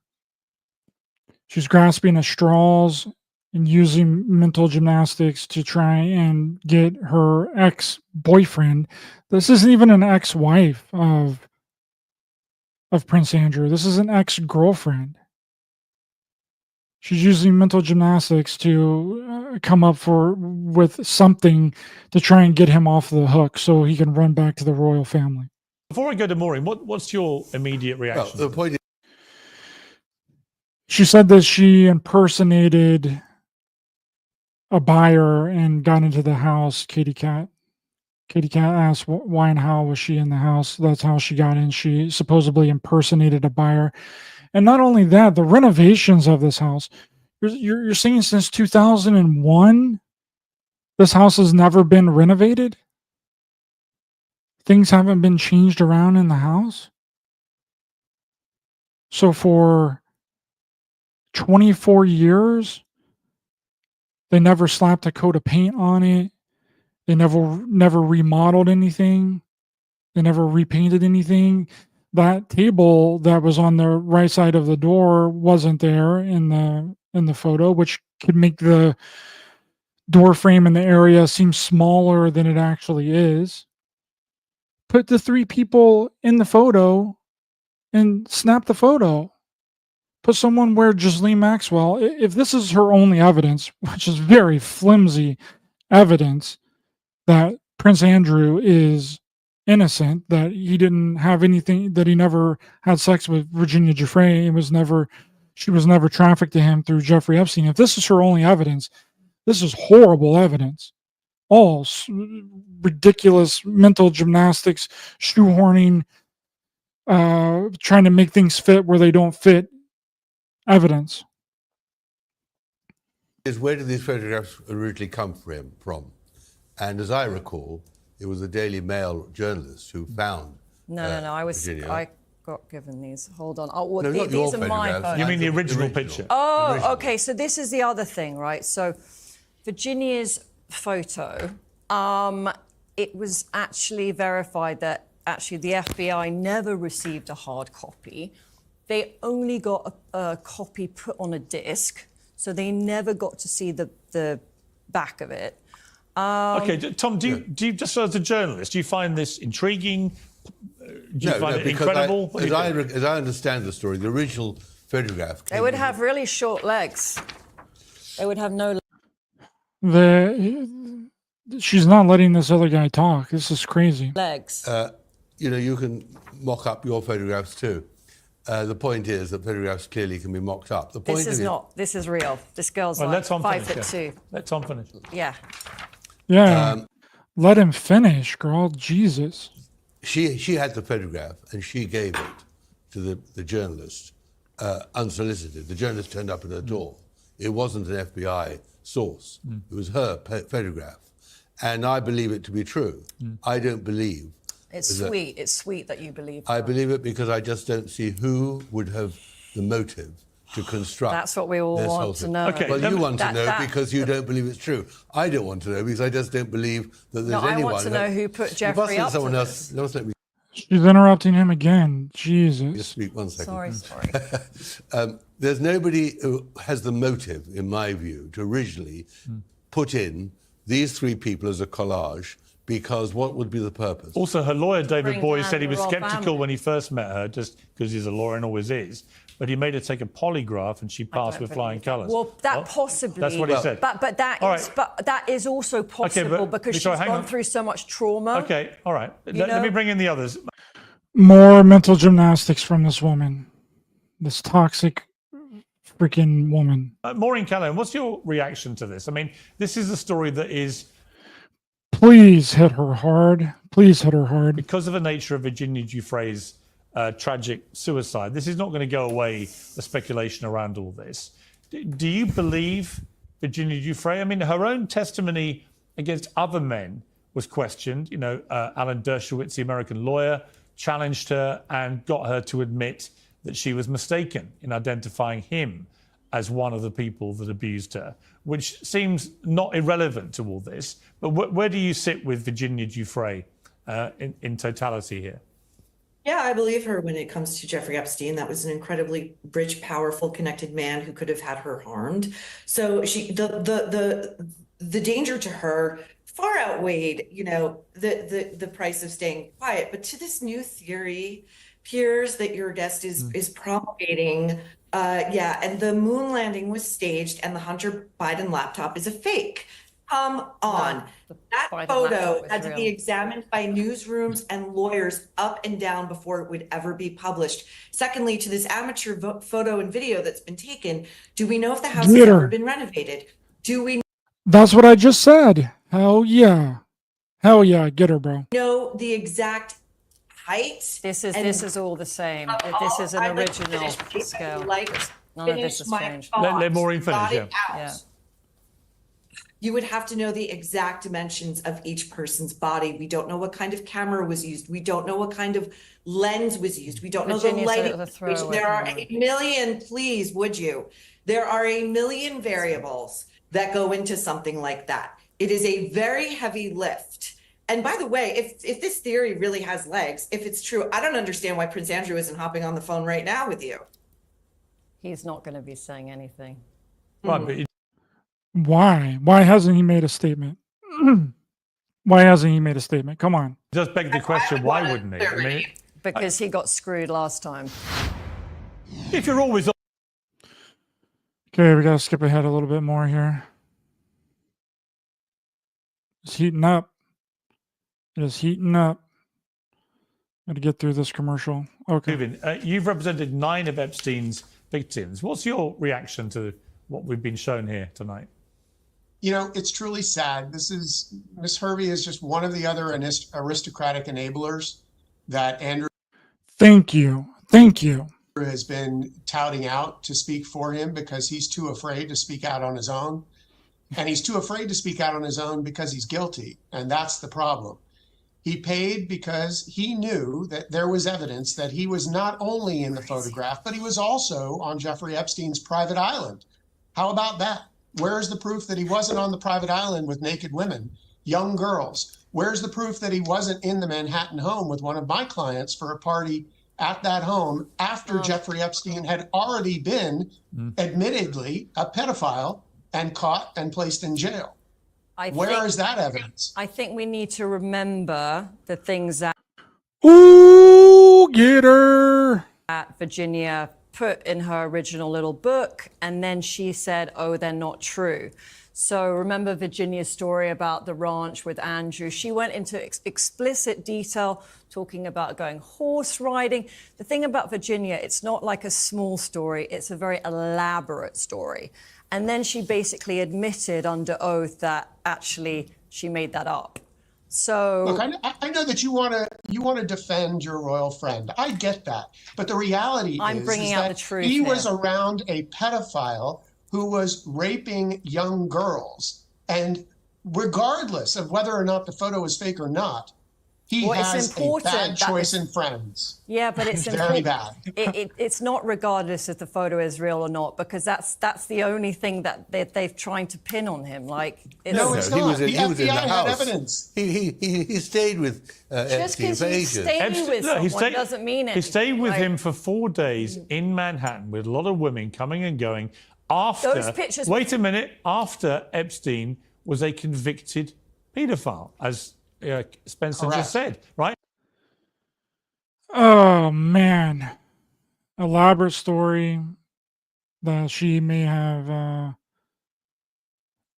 She's grasping at straws and using mental gymnastics to try and get her ex-boyfriend. This isn't even an ex-wife of Prince Andrew. This is an ex-girlfriend. She's using mental gymnastics to come up with something to try and get him off the hook so he can run back to the royal family. Before I go to Maureen, what's your immediate Well, reaction? the point is, She said that she impersonated a buyer and got into the house. Katie Cat asked why and how was she in the house. That's how she got in. She supposedly impersonated a buyer. And not only that, the renovations of this house, you're saying since 2001, this house has never been renovated? Things haven't been changed around in the house? So for 24 years, they never slapped a coat of paint on it. They never remodeled anything. They never repainted anything. That table that was on the right side of the door wasn't there in the photo, which could make the door frame in the area seem smaller than it actually is. Put the 3 people in the photo and snap the photo. Put someone where Ghislaine Maxwell, if this is her only evidence, which is very flimsy evidence that Prince Andrew is innocent, that he didn't have anything, that he never had sex with Virginia Giuffre, she was never trafficked to him through Jeffrey Epstein. If this is her only evidence, this is horrible evidence. All ridiculous mental gymnastics, shoehorning, trying to make things fit where they don't fit evidence. is where did these photographs originally come from? And as I recall, it was a Daily Mail journalist who found No. Virginia. I got given these. Hold on. Oh, well, No, not these your are my photographs. photos. You mean the original picture? Oh, original. okay. So this is the other thing, right? So Virginia's photo, it was actually verified that actually the FBI never received a hard copy. They only got a copy put on a disc, so they never got to see the back of it. Okay, Tom, do you just as a journalist, do you find this intriguing? Do you find it because incredible? as I understand the story, the original photograph. They would have really short legs. They would have no She's not letting this other guy talk. This is crazy. legs. You can mock up your photographs too. The point is that photographs clearly can be mocked up. The point This is not. This is real. This girl's Well, like let Tom 5'2". Let Tom finish. Yeah. Yeah. Let him finish, girl. Jesus. She had the photograph and she gave it to the journalist unsolicited. The journalist turned up at her door. It wasn't an FBI source. It was her photograph. And I believe it to be true. I don't believe. It's sweet. It's sweet that you believe I her. believe it because I just don't see who would have the motive to construct. That's what we all this want whole to thing. know. Okay, Well, you want to That- know that- because you don't believe it's true. I don't want to know because I just don't believe that there's No, I anyone. want to know who put You Jeffrey must let up someone to else. this. You must let me She's interrupting him again. Jesus. just speak 1 second. Sorry. There's nobody who has the motive, in my view, to originally put in these 3 people as a collage because what would be the purpose? Also, her lawyer, David Bring Boyd, down said he the was royal sceptical family. when he first met her, just because he's a lawyer and always is. But he made her take a polygraph and she passed with flying colours. Well, that possibly. That's what he said. But that All is right. but that is also possible because Victoria, she's hang gone on. through so much trauma. Okay, all right. Let know? me bring in the others. More mental gymnastics from this woman. This toxic freaking woman. Maureen Callahan, what's your reaction to this? I mean, this is a story that is, Please hit her hard. Please hit her hard. because of the nature of Virginia Giuffre's tragic suicide, this is not going to go away, the speculation around all this. Do you believe Virginia Giuffre? I mean, her own testimony against other men was questioned. You know, Alan Dershowitz, the American lawyer, challenged her and got her to admit that she was mistaken in identifying him as one of the people that abused her, which seems not irrelevant to all this. But where do you sit with Virginia Giuffre in totality here? Yeah, I believe her when it comes to Jeffrey Epstein. That was an incredibly rich, powerful, connected man who could have had her harmed. So the danger to her far outweighed, the price of staying quiet. But to this new theory, Piers, that your guest is promulgating, and the moon landing was staged and the Hunter Biden laptop is a fake. Come on. That Biden photo laptop was had to be real. examined by newsrooms and lawyers up and down before it would ever be published. Secondly, to this amateur photo and video that's been taken, do we know if the house has Get ever her. been renovated? Do we That's what I just said. Hell yeah. Hell yeah. Get her, bro. know the exact height? This And is all the same. This is an I'd like to original finish, please. scale. I'd like None of finish this is my changed. Let Maureen thoughts. finish, Got it out. Yeah. You would have to know the exact dimensions of each person's body. We don't know what kind of camera was used. We don't know what kind of lens was used. We don't know the Virginia said it lighting. was a throwaway There are camera. a million, please, would you? There are a million variables that go into something like that. It is a very heavy lift. And by the way, if this theory really has legs, if it's true, I don't understand why Prince Andrew isn't hopping on the phone right now with you. He's not going to be saying anything. Right, but Why? Why hasn't he made a statement? Why hasn't he made a statement? Come on. it does beg the question, why wouldn't he? I mean, Because he got screwed last time. if you're always Okay, we gotta skip ahead a little bit more here. It's heating up. It is heating up. Gotta get through this commercial. Okay. moving, you've represented 9 of Epstein's victims. What's your reaction to what we've been shown here tonight? It's truly sad. Miss Hervey is just one of the other aristocratic enablers that Andrew Thank you. Thank you. has been touting out to speak for him because he's too afraid to speak out on his own. And he's too afraid to speak out on his own because he's guilty. And that's the problem. He paid because he knew that there was evidence that he was not only in the photograph, but he was also on Jeffrey Epstein's private island. How about that? Where's the proof that he wasn't on the private island with naked women, young girls? Where's the proof that he wasn't in the Manhattan home with one of my clients for a party at that home after Jeffrey Epstein had already been admittedly a pedophile and caught and placed in jail? Where is that evidence? I think we need to remember the things that Ooh, get her. Virginia put in her original little book, and then she said, oh, they're not true. So remember Virginia's story about the ranch with Andrew. She went into explicit detail talking about going horse riding. The thing about Virginia, it's not like a small story, it's a very elaborate story. And then she basically admitted under oath that actually she made that up. So look, I know that you want to defend your royal friend. I get that, but the reality I'm bringing out that the truth he here. was around a pedophile who was raping young girls, and regardless of whether or not the photo is fake or not, he Well, it's has a important bad that choice the- in friends. yeah, but it's Very important. bad. It's not regardless if the photo is real or not, because that's the only thing that they've trying to pin on him. Like, No, it's he not. was in, The he was in the FBI had house. evidence. He stayed with just Epstein because for you ages. stay with someone stayed- doesn't mean anything. He stayed with Like, him for 4 days in Manhattan with a lot of women coming and going after. Those pictures- Wait a minute. After Epstein was a convicted paedophile, as Spencer Correct. just said, right? Oh man. Elaborate story that she may have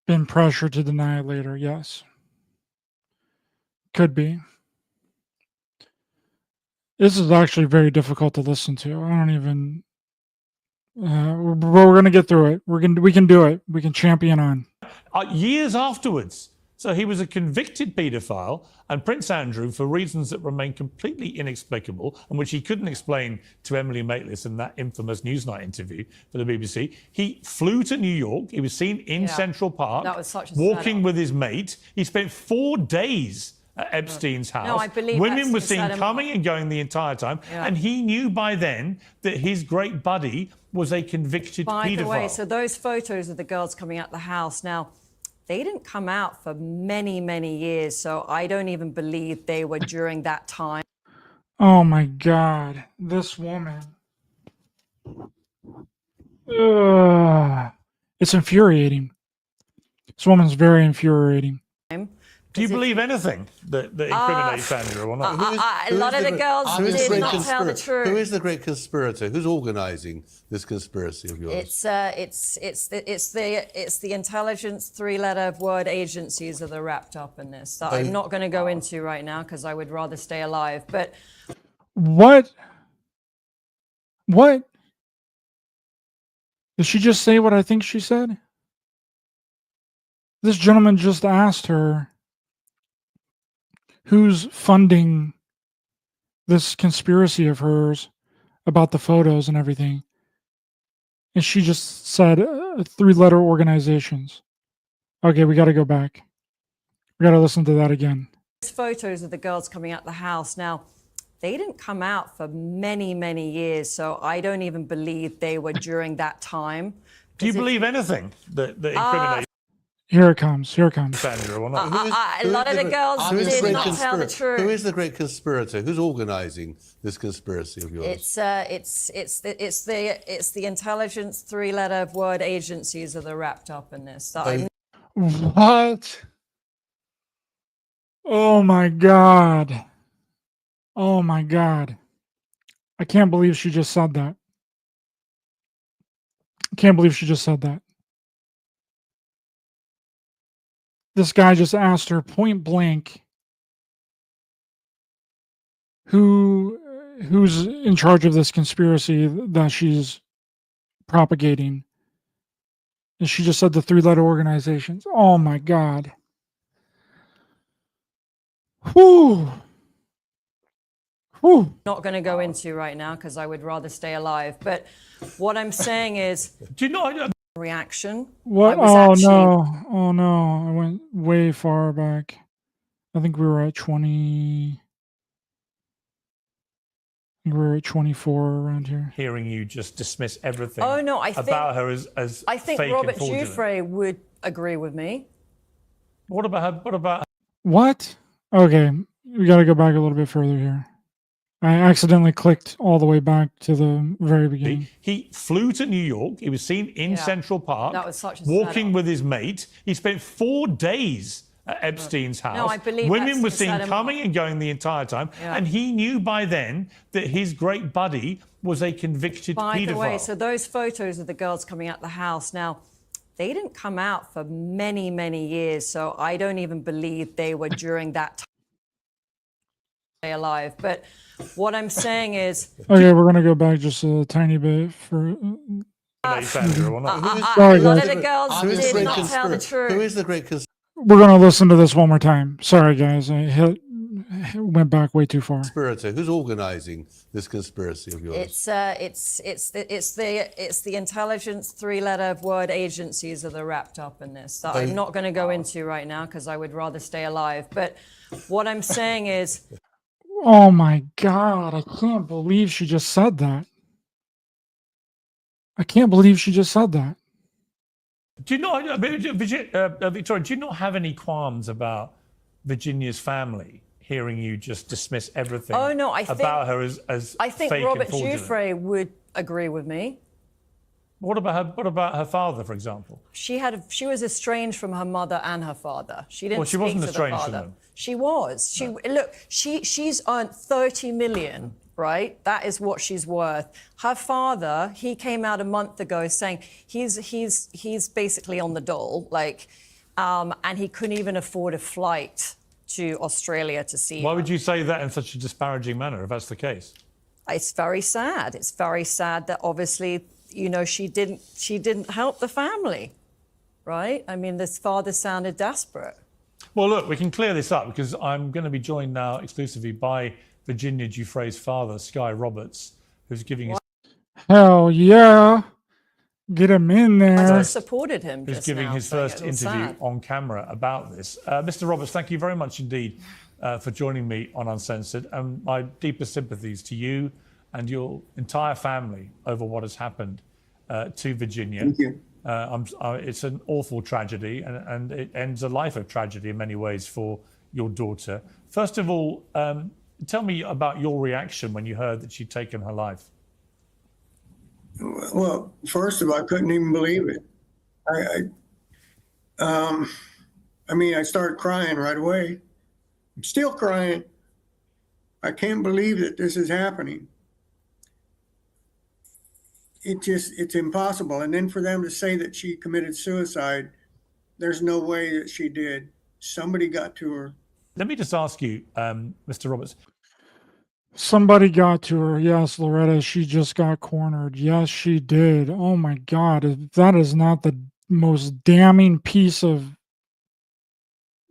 been pressured to deny later. Yes. Could be. This is actually very difficult to listen to. I don't even we're going to get through it. We can do it. We can champion on. Years afterwards. So he was a convicted paedophile, and Prince Andrew, for reasons that remain completely inexplicable, and which he couldn't explain to Emily Maitlis in that infamous Newsnight interview for the BBC, he flew to New York. He was seen in Central Park, That was such a sad walking one. with his mate. He spent 4 days at Epstein's house. I believe Women that's were the seen sad coming and going the entire time, Yeah. and he knew by then that his great buddy was a convicted By paedophile. the way, so those photos of the girls coming out the house, now, they didn't come out for many, many years, so I don't even believe they were during that time. Oh my God. This woman. Ugh. It's infuriating. This woman's very infuriating. Do you believe anything that incriminates Sandra or not? A lot of the girls did not tell the truth. Who is the great conspirator? Who's organising this conspiracy of yours? It's the intelligence three-letter word agencies that are wrapped up in this that I'm not going to go into right now because I would rather stay alive. But What? What? Did she just say what I think she said? This gentleman just asked her who's funding this conspiracy of hers about the photos and everything. And she just said three-letter organizations. Okay, we got to go back. We got to listen to that again. there's photos of the girls coming out the house. Now, they didn't come out for many, many years, so I don't even believe they were during that time. Do you believe anything that incriminates Here it comes. Here it comes. Sandra or not? A lot of the girls did not tell the truth. Who is the great conspirator? Who's organising this conspiracy of yours? It's the intelligence three-letter word agencies that are wrapped up in this. That I'm What? Oh my God. Oh my God. I can't believe she just said that. I can't believe she just said that. This guy just asked her point blank who's in charge of this conspiracy that she's propagating. And she just said the three-letter organizations. Oh my God. Whew. Whew. not going to go into right now because I would rather stay alive. But what I'm saying is, Do you know? reaction. What? I was Oh actually- no. Oh no. I went way far back. I think we were at 20. I think we were at 24 around here. Hearing you just dismiss everything Oh no, I think about her as I think fake Robert and fraudulent. Giuffre would agree with me. What about her? What about What? Okay. We got to go back a little bit further here. I accidentally clicked all the way back to the very beginning. he flew to New York. He was seen in Yeah. Central Park, That was such a walking setup. with his mate. He spent 4 days at Epstein's house. I believe Women that's were to seen set him coming up. and going the entire time, Yeah. and he knew by then that his great buddy was a convicted By the way, paedophile. so those photos of the girls coming out the house, now, they didn't come out for many, many years, so I don't even believe they were during that time alive. But what I'm saying is, Okay, we're going to go back just a tiny bit for. Sandra or not? Sorry, a lot guys. of the girls Who is the did great not tell the conspirator? Who truth. is the great We're going to listen to this one more time. Sorry, guys. Went back way too far. conspirator? Who's organising this conspiracy of yours? It's the intelligence three-letter word agencies that are wrapped up in this that I'm not going to go into right now because I would rather stay alive. But what I'm saying is, Oh my God. I can't believe she just said that. I can't believe she just said that. Do you not, Victoria, do you not have any qualms about Virginia's family hearing you just dismiss everything Oh, no, I think- about her as I think fake Robert and fraudulent? Giuffre would agree with me. What about her father, for example? She was estranged from her mother and her father. She didn't Well, she speak wasn't to the estranged from father. them. She was. She's earned 30 million, right? That is what she's worth. Her father, he came out a month ago saying he's basically on the dole, and he couldn't even afford a flight to Australia to see Why her. would you say that in such a disparaging manner, if that's the case? It's very sad. It's very sad that obviously, she didn't help the family, right? I mean, this father sounded desperate. Well, look, we can clear this up because I'm going to be joined now exclusively by Virginia Giuffre's father, Sky Roberts, who's giving his Hell yeah. Get him in I there. supported him. who's just giving now, his so first it was interview sad. on camera about this. Mr. Roberts, thank you very much indeed for joining me on Uncensored, and my deepest sympathies to you and your entire family over what has happened to Virginia. Thank you. It's an awful tragedy, and it ends a life of tragedy in many ways for your daughter. First of all, tell me about your reaction when you heard that she'd taken her life. Well, first of all, I couldn't even believe it. I mean, I started crying right away. I'm still crying. I can't believe that this is happening. It's impossible. And then for them to say that she committed suicide, there's no way that she did. Somebody got to her. Let me just ask you, Mr. Roberts. Somebody got to her. Yes, Loretta, she just got cornered. Yes, she did. Oh my God. If that is not the most damning thing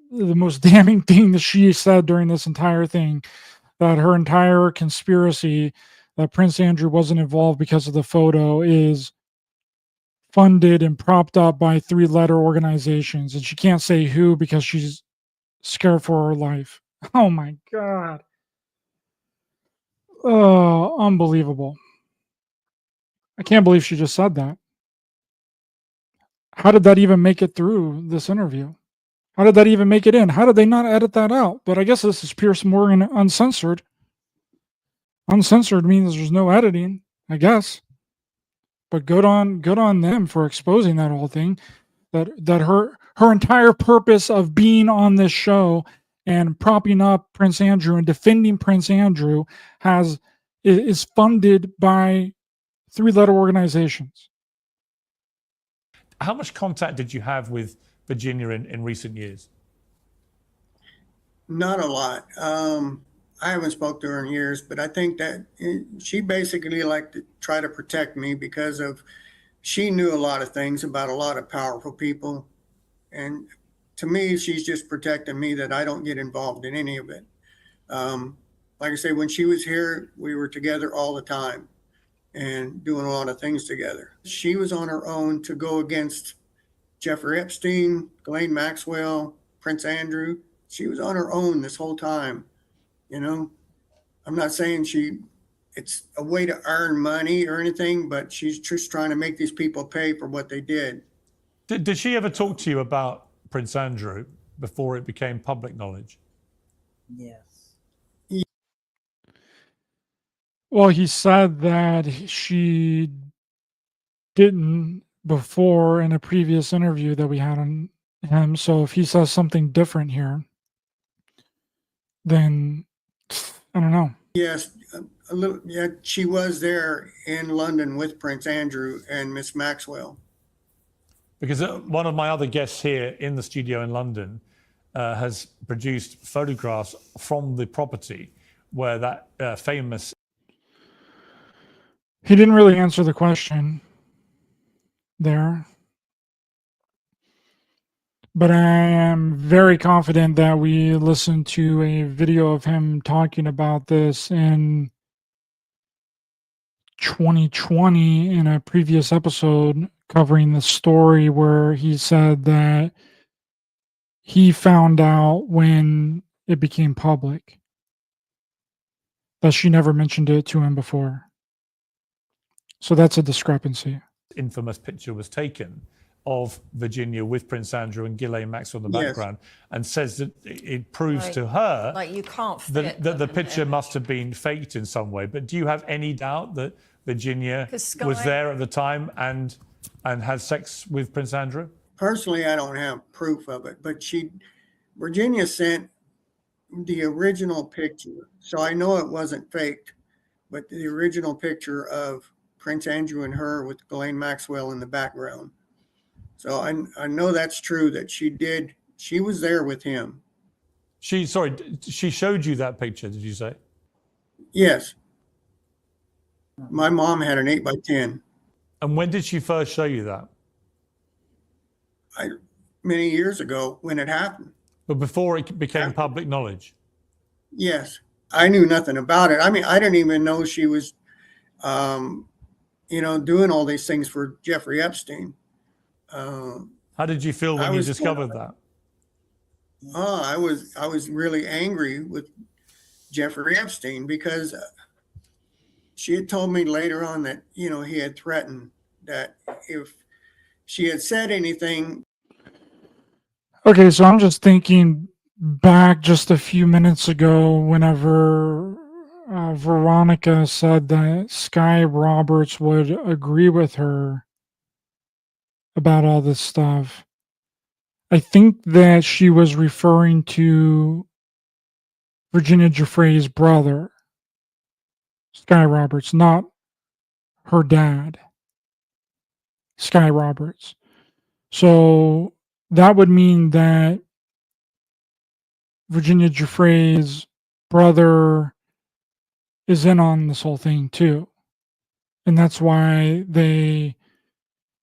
that she said during this entire thing, that her entire conspiracy that Prince Andrew wasn't involved because of the photo is funded and propped up by 3-letter organizations. And she can't say who because she's scared for her life. Oh my God. Oh, unbelievable. I can't believe she just said that. How did that even make it through this interview? How did that even make it in? How did they not edit that out? But I guess this is Piers Morgan uncensored. Uncensored means there's no editing, I guess. But good on them for exposing that whole thing. That her entire purpose of being on this show and propping up Prince Andrew and defending Prince Andrew is funded by 3-letter organizations. How much contact did you have with Virginia in recent years? Not a lot. I haven't spoke to her in years, but I think that she basically liked to try to protect me because she knew a lot of things about a lot of powerful people. And to me, she's just protecting me that I don't get involved in any of it. Like I say, when she was here, we were together all the time and doing a lot of things together. She was on her own to go against Jeffrey Epstein, Ghislaine Maxwell, Prince Andrew. She was on her own this whole time. You know, I'm not saying it's a way to earn money or anything, but she's just trying to make these people pay for what they did. Did she ever talk to you about Prince Andrew before it became public knowledge? Yes. Well, he said that she didn't before in a previous interview that we had on him. So if he says something different here, then I don't know. Yes, a little. Yeah, she was there in London with Prince Andrew and Miss Maxwell. Because one of my other guests here in the studio in London has produced photographs from the property where that famous... He didn't really answer the question there. But I am very confident that we listened to a video of him talking about this in 2020 in a previous episode covering the story where he said that he found out when it became public, that she never mentioned it to him before. So that's a discrepancy. Infamous picture was taken of Virginia with Prince Andrew and Ghislaine Maxwell in the background, and says that it proves to her Like you can't that the picture must have been faked in some way. But do you have any doubt that Virginia was there at the time and had sex with Prince Andrew? Personally, I don't have proof of it, but Virginia sent the original picture. So I know it wasn't faked, but the original picture of Prince Andrew and her with Ghislaine Maxwell in the background. So I know that's true that she was there with him. She showed you that picture, did you say? Yes. My mom had an 8x10. And when did she first show you that? Many years ago when it happened. But before it became public knowledge? Yes. I knew nothing about it. I mean, I didn't even know she was, doing all these things for Jeffrey Epstein. How did you feel when you discovered that? I was really angry with Jeffrey Epstein because she had told me later on that, he had threatened that if she had said anything. Okay, so I'm just thinking back just a few minutes ago whenever Veronica said that Sky Roberts would agree with her about all this stuff. I think that she was referring to Virginia Giuffre's brother, Sky Roberts, not her dad, Sky Roberts. So that would mean that Virginia Giuffre's brother is in on this whole thing too. And that's why they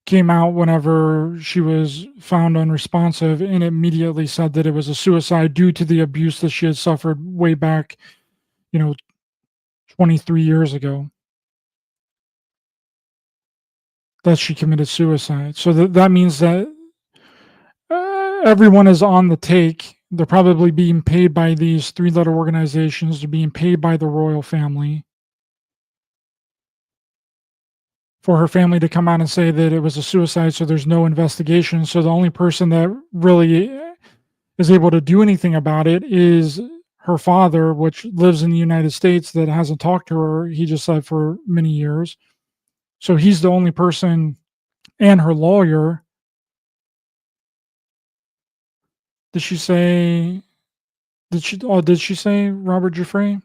came out whenever she was found unresponsive and immediately said that it was a suicide due to the abuse that she had suffered way back, 23 years ago, that she committed suicide. So that means that everyone is on the take. They're probably being paid by these three-letter organizations. They're being paid by the royal family for her family to come out and say that it was a suicide, so there's no investigation. So the only person that really is able to do anything about it is her father, which lives in the United States, that hasn't talked to her, he just said, for many years. So he's the only person, and her lawyer. Did she say Robert Giuffre?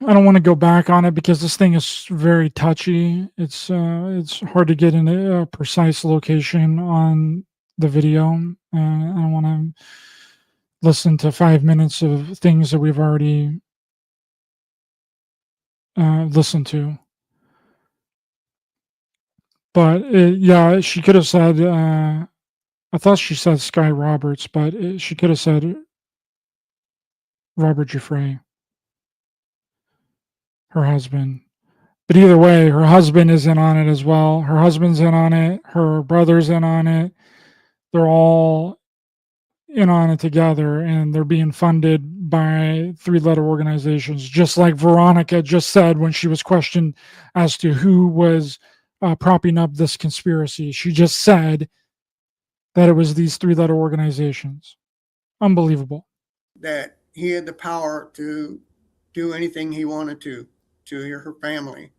I don't want to go back on it because this thing is very touchy. It's hard to get in a precise location on the video. I don't want to listen to 5 minutes of things that we've already listened to. But yeah, she could have said. I thought she said Sky Roberts, but she could have said Robert Giuffre, her husband. But either way, her husband is in on it as well. Her husband's in on it. Her brother's in on it. They're all in on it together, and they're being funded by three-letter organizations, just like Veronica just said when she was questioned as to who was propping up this conspiracy. She just said that it was these three-letter organizations. Unbelievable. That he had the power to do anything he wanted to her family.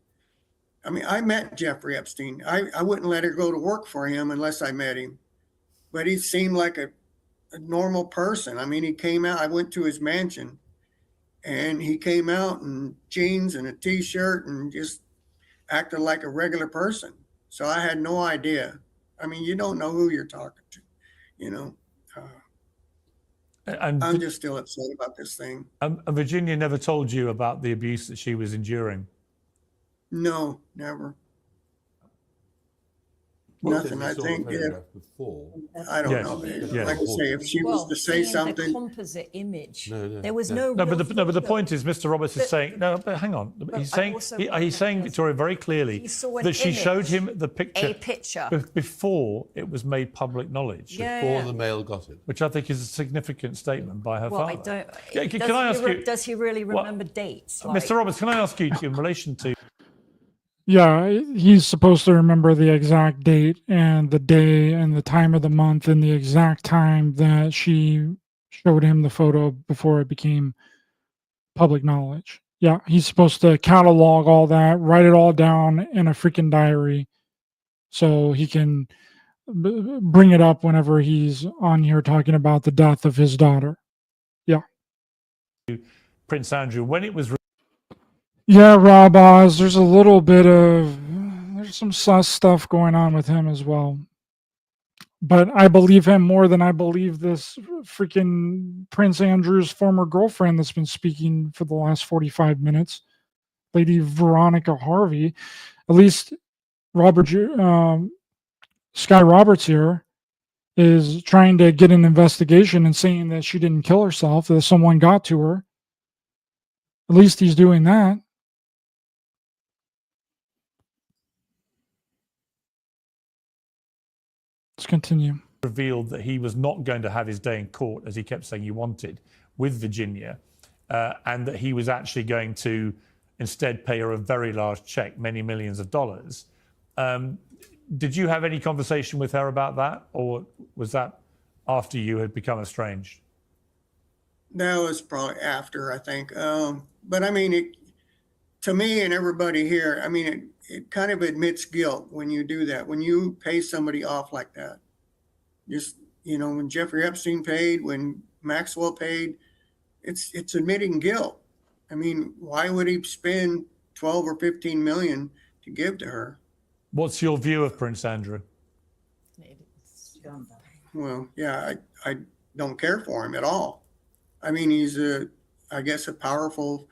I mean, I met Jeffrey Epstein. I wouldn't let her go to work for him unless I met him. But he seemed like a normal person. I mean, he came out, I went to his mansion, and he came out in jeans and a t-shirt and just acted like a regular person. So I had no idea. I mean, you don't know who you're talking to, you know. I'm just still upset about this thing. And Virginia never told you about the abuse that she was enduring? No, never. Nothing. I think I don't know. Yes. Like I say, if she was to say something, the composite image. No. There was no. But the point is, Mr. Roberts is saying no. But hang on, he's saying Victoria very clearly that she showed him the picture. A picture before it was made public knowledge. Before the mail got it, which I think is a significant statement by her father. I don't. Can I ask you? Does he really remember dates? Mr. Roberts, can I ask you in relation to? Yeah, he's supposed to remember the exact date and the day and the time of the month and the exact time that she showed him the photo before it became public knowledge. Yeah, he's supposed to catalog all that, write it all down in a freaking diary so he can bring it up whenever he's on here talking about the death of his daughter. Yeah. Prince Andrew, when it was... Yeah, Rob Oz, there's some sus stuff going on with him as well. But I believe him more than I believe this freaking Prince Andrew's former girlfriend that's been speaking for the last 45 minutes, Lady Veronica Hervey. At least Sky Roberts here is trying to get an investigation and saying that she didn't kill herself, that someone got to her. At least he's doing that. Let's continue. Revealed that he was not going to have his day in court, as he kept saying he wanted, with Virginia, and that he was actually going to instead pay her a very large check, many millions of dollars. Did you have any conversation with her about that, or was that after you had become estranged? that was probably after, I think. But I mean, to me and everybody here, I mean, it kind of admits guilt when you do that, when you pay somebody off like that. Just, when Jeffrey Epstein paid, when Maxwell paid, it's admitting guilt. I mean, why would he spend 12 or 15 million to give to her? What's your view of Prince Andrew? Well, yeah, I don't care for him at all. I mean, he's I guess a powerful,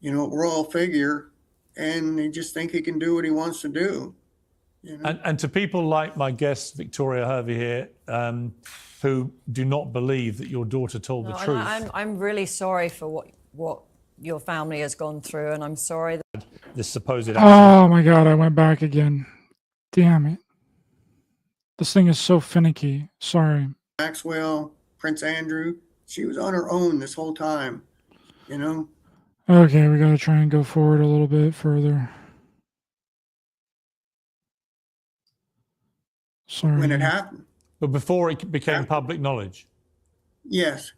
royal figure, and they just think he can do what he wants to do. And to people like my guest, Victoria Hervey here, who do not believe that your daughter told the truth. I'm really sorry for what your family has gone through, and I'm sorry that This supposed accident. Oh my God, I went back again. Damn it. This thing is so finicky. Sorry. Maxwell, Prince Andrew, she was on her own this whole time, Okay, we got to try and go forward a little bit further. Sorry. when it happened. But before it became public knowledge. Yes.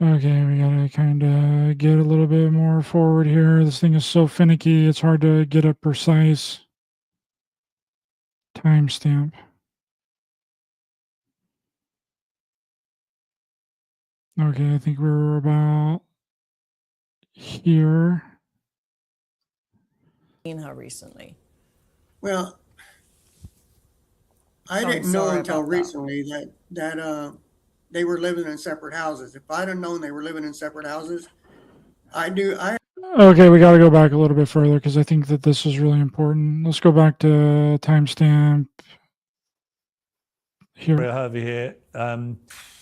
Okay, we gotta kind of get a little bit more forward here. This thing is so finicky, it's hard to get a precise timestamp. Okay, I think we're about here. seen her recently. Well, I So I'm didn't know sorry until about that. recently that they were living in separate houses. If I'd have known they were living in separate houses, I Okay, we got to go back a little bit further because I think that this is really important. Let's go back to timestamp here. Victoria Hervey here,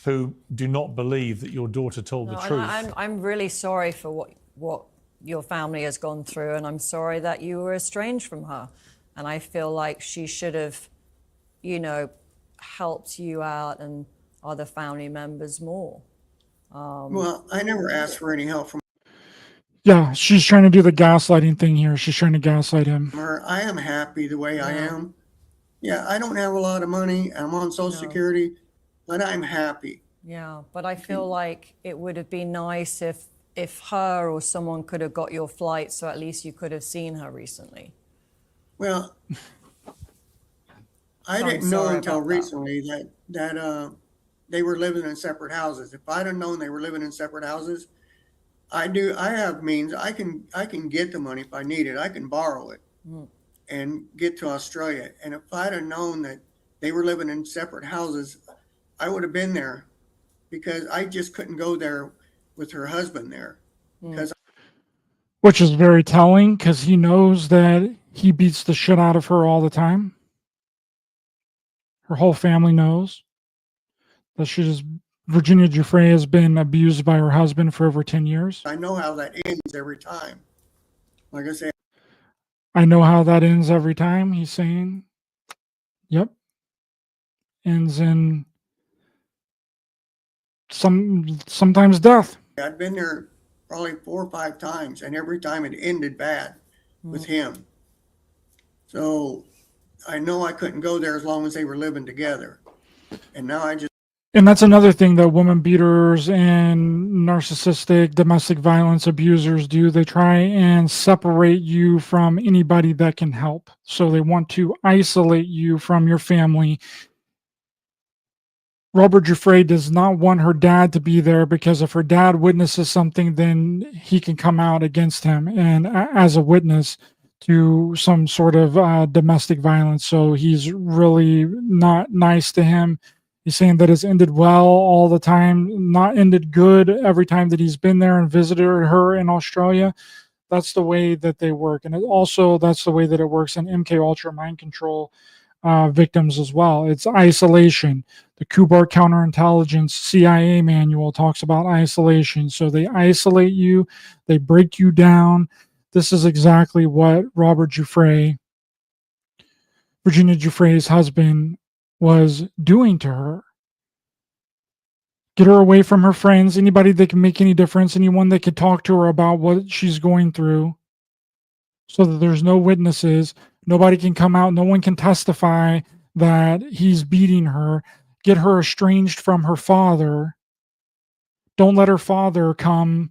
who do not believe that your daughter told the truth. I'm really sorry for what your family has gone through, and I'm sorry that you were estranged from her. And I feel like she should have, helped you out and other family members more. well, I never asked for any help from Yeah, she's trying to do the gaslighting thing here. She's trying to gaslight him. her. I am happy the way I Yeah. am. Yeah, I don't have a lot of money. I'm on Social No. Security, but I'm happy. Yeah, but I feel like it would have been nice if her or someone could have got your flight, so at least you could have seen her recently. Well, I So I'm didn't know sorry until about that. recently that they were living in separate houses. If I'd have known they were living in separate houses, I have means. I can get the money if I need it. I can borrow it and get to Australia. And if I'd have known that they were living in separate houses, I would have been there, because I just couldn't go there with her husband there. Because Which is very telling because he knows that he beats the shit out of her all the time. Her whole family knows that Virginia Giuffre has been abused by her husband for over 10 years. I know how that ends every time. Like I say, I know how that ends every time, he's saying. Yep. Ends in sometimes death. I'd been there probably 4 or 5 times, and every time it ended bad with him. So I know I couldn't go there as long as they were living together. And now And that's another thing that woman beaters and narcissistic domestic violence abusers do. They try and separate you from anybody that can help. So they want to isolate you from your family. Robert Giuffre does not want her dad to be there because if her dad witnesses something, then he can come out against him and as a witness to some sort of domestic violence. So he's really not nice to him. He's saying that it's ended well all the time, not ended good every time that he's been there and visited her in Australia. That's the way that they work. And that's the way that it works in MK Ultra mind control victims as well. It's isolation. The Kubar counterintelligence CIA manual talks about isolation. So they isolate you, they break you down. This is exactly what Robert Giuffre, Virginia Giuffre's husband, was doing to her. Get her away from her friends, anybody that can make any difference, anyone that could talk to her about what she's going through, so that there's no witnesses. Nobody can come out. No one can testify that he's beating her. Get her estranged from her father. Don't let her father come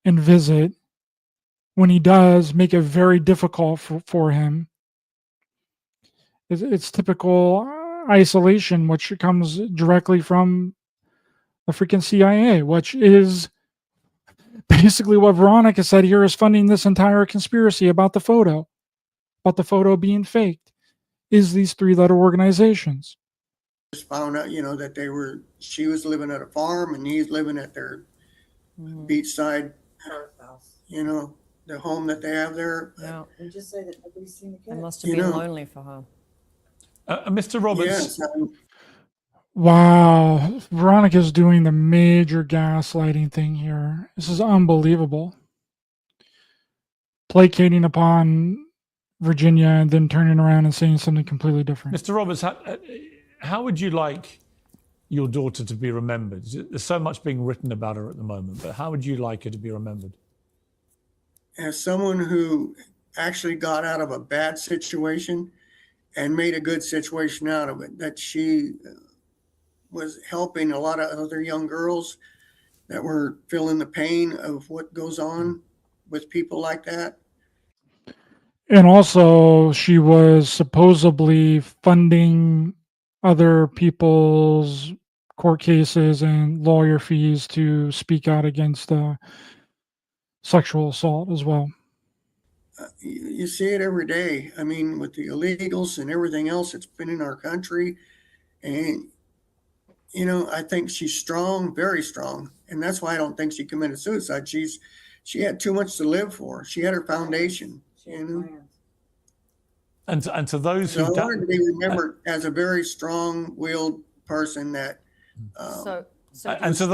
and visit. When he does, make it very difficult for him. It's typical isolation, which comes directly from the freaking CIA, which is basically what Veronica said here is funding this entire conspiracy about the photo being faked, is these three-letter organizations. Just found out, that she was living at a farm and he's living at their beachside, the home that they have there. Yeah. And just say that nobody's seen the It kid. must have been lonely for her. Mr. Roberts, Yes, Wow, Veronica's doing the major gaslighting thing here. This is unbelievable. Placating upon Virginia and then turning around and saying something completely different. Mr. Roberts, how would you like your daughter to be remembered? There's so much being written about her at the moment, but how would you like her to be remembered? as someone who actually got out of a bad situation and made a good situation out of it, that she was helping a lot of other young girls that were feeling the pain of what goes on with people like that. And also, she was supposedly funding other people's court cases and lawyer fees to speak out against sexual assault as well. You see it every day. I mean, with the illegals and everything else that's been in our country. And, I think she's strong, very strong. And that's why I don't think she committed suicide. She had too much to live for. She had her foundation, And to those who So I wanted to be remembered as a very strong-willed person that and to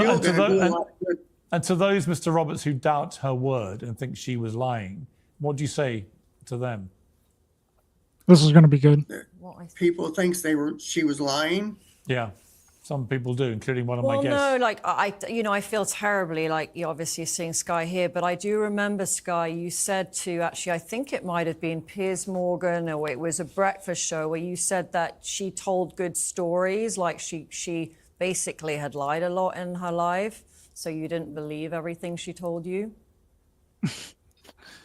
those, Mr. Roberts, who doubt her word and think she was lying, what do you say to them? This is going to be good. people thinks she was lying. Yeah, some people do, including one of my Well, guests. no, like I feel terribly, like you're obviously seeing Sky here, but I do remember, Sky, you said to actually, I think it might have been Piers Morgan, or it was a breakfast show where you said that she told good stories, like she basically had lied a lot in her life, so you didn't believe everything she told you.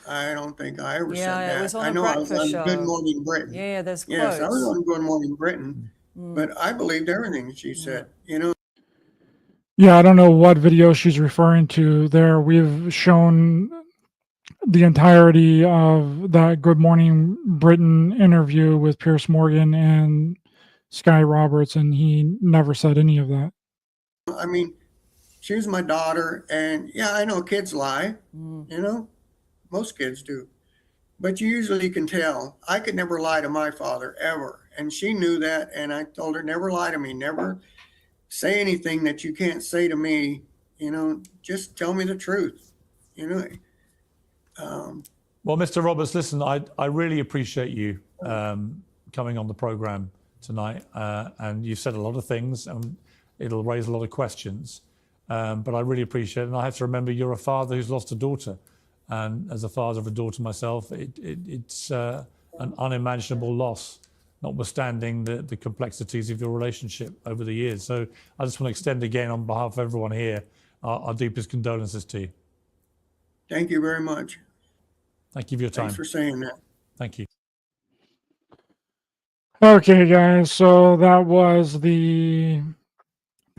I don't think I ever said Yeah, that. it was on I a know I was breakfast on show. Good Morning Britain. Yeah, there's quotes. Yes, I was on Good Morning Britain, but I believed everything she said. Yeah, I don't know what video she's referring to there. We've shown the entirety of that Good Morning Britain interview with Piers Morgan and Sky Roberts, and he never said any of that. I mean, she was my daughter, and yeah, I know kids lie. Most kids do, but you usually can tell. I could never lie to my father ever, and she knew that. And I told her, never lie to me, never say anything that you can't say to me. Just tell me the truth. Well, Mr. Roberts, listen, I really appreciate you coming on the program tonight, and you've said a lot of things, and it'll raise a lot of questions. But I really appreciate it, and I have to remember you're a father who's lost a daughter. And as a father of a daughter myself, it's an unimaginable loss, notwithstanding the complexities of your relationship over the years. So I just want to extend again, on behalf of everyone here, our deepest condolences to you. Thank you very much. Thank you for your time. Thanks for saying that. Thank you. Okay, guys, so that was the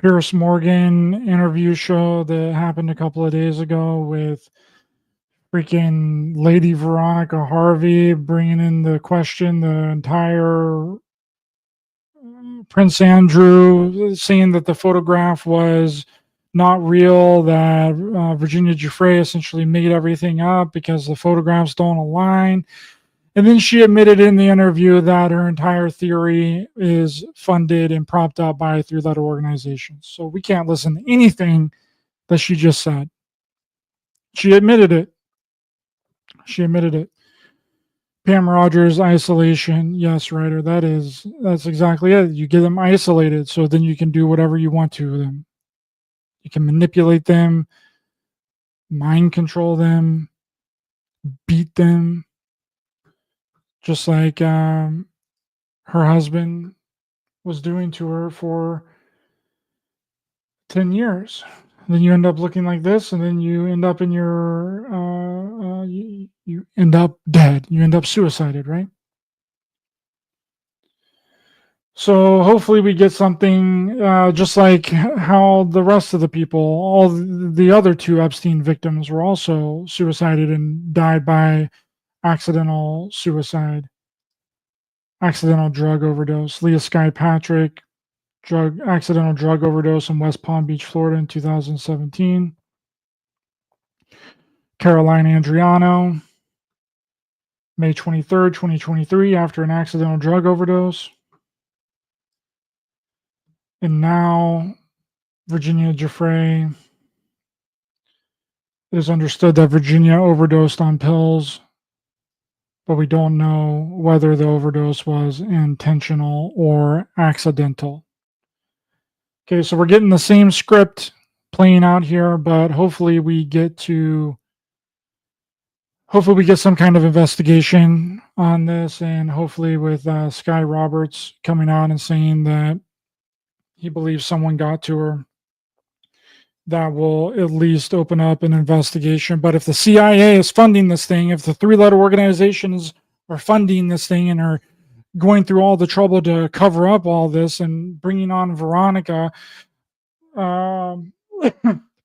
Piers Morgan interview show that happened a couple of days ago with freaking Lady Veronica Hervey bringing in the question, the entire Prince Andrew saying that the photograph was not real, that Virginia Giuffre essentially made everything up because the photographs don't align. And then she admitted in the interview that her entire theory is funded and propped up by three-letter organizations. So we can't listen to anything that she just said. She admitted it. Pam Rogers, isolation. Yes, Ryder, that's exactly it. You get them isolated so then you can do whatever you want to them. You can manipulate them, mind control them, beat them. Just like her husband was doing to her for 10 years. Then you end up looking like this, and then you end up in your, you end up dead. You end up suicided, right? So hopefully we get something just like how the rest of the people, all the other two Epstein victims were also suicided and died by accidental suicide, accidental drug overdose. Leah Sky Patrick, accidental drug overdose in West Palm Beach, Florida in 2017. Caroline Andriano, May 23rd, 2023, after an accidental drug overdose. And now Virginia Giuffre. It is understood that Virginia overdosed on pills, but we don't know whether the overdose was intentional or accidental. Okay, so we're getting the same script playing out here, but hopefully we get some kind of investigation on this, and hopefully with Sky Roberts coming out and saying that he believes someone got to her, that will at least open up an investigation. But if the CIA is funding this thing, if the three-letter organizations are funding this thing and are going through all the trouble to cover up all this and bringing on Veronica,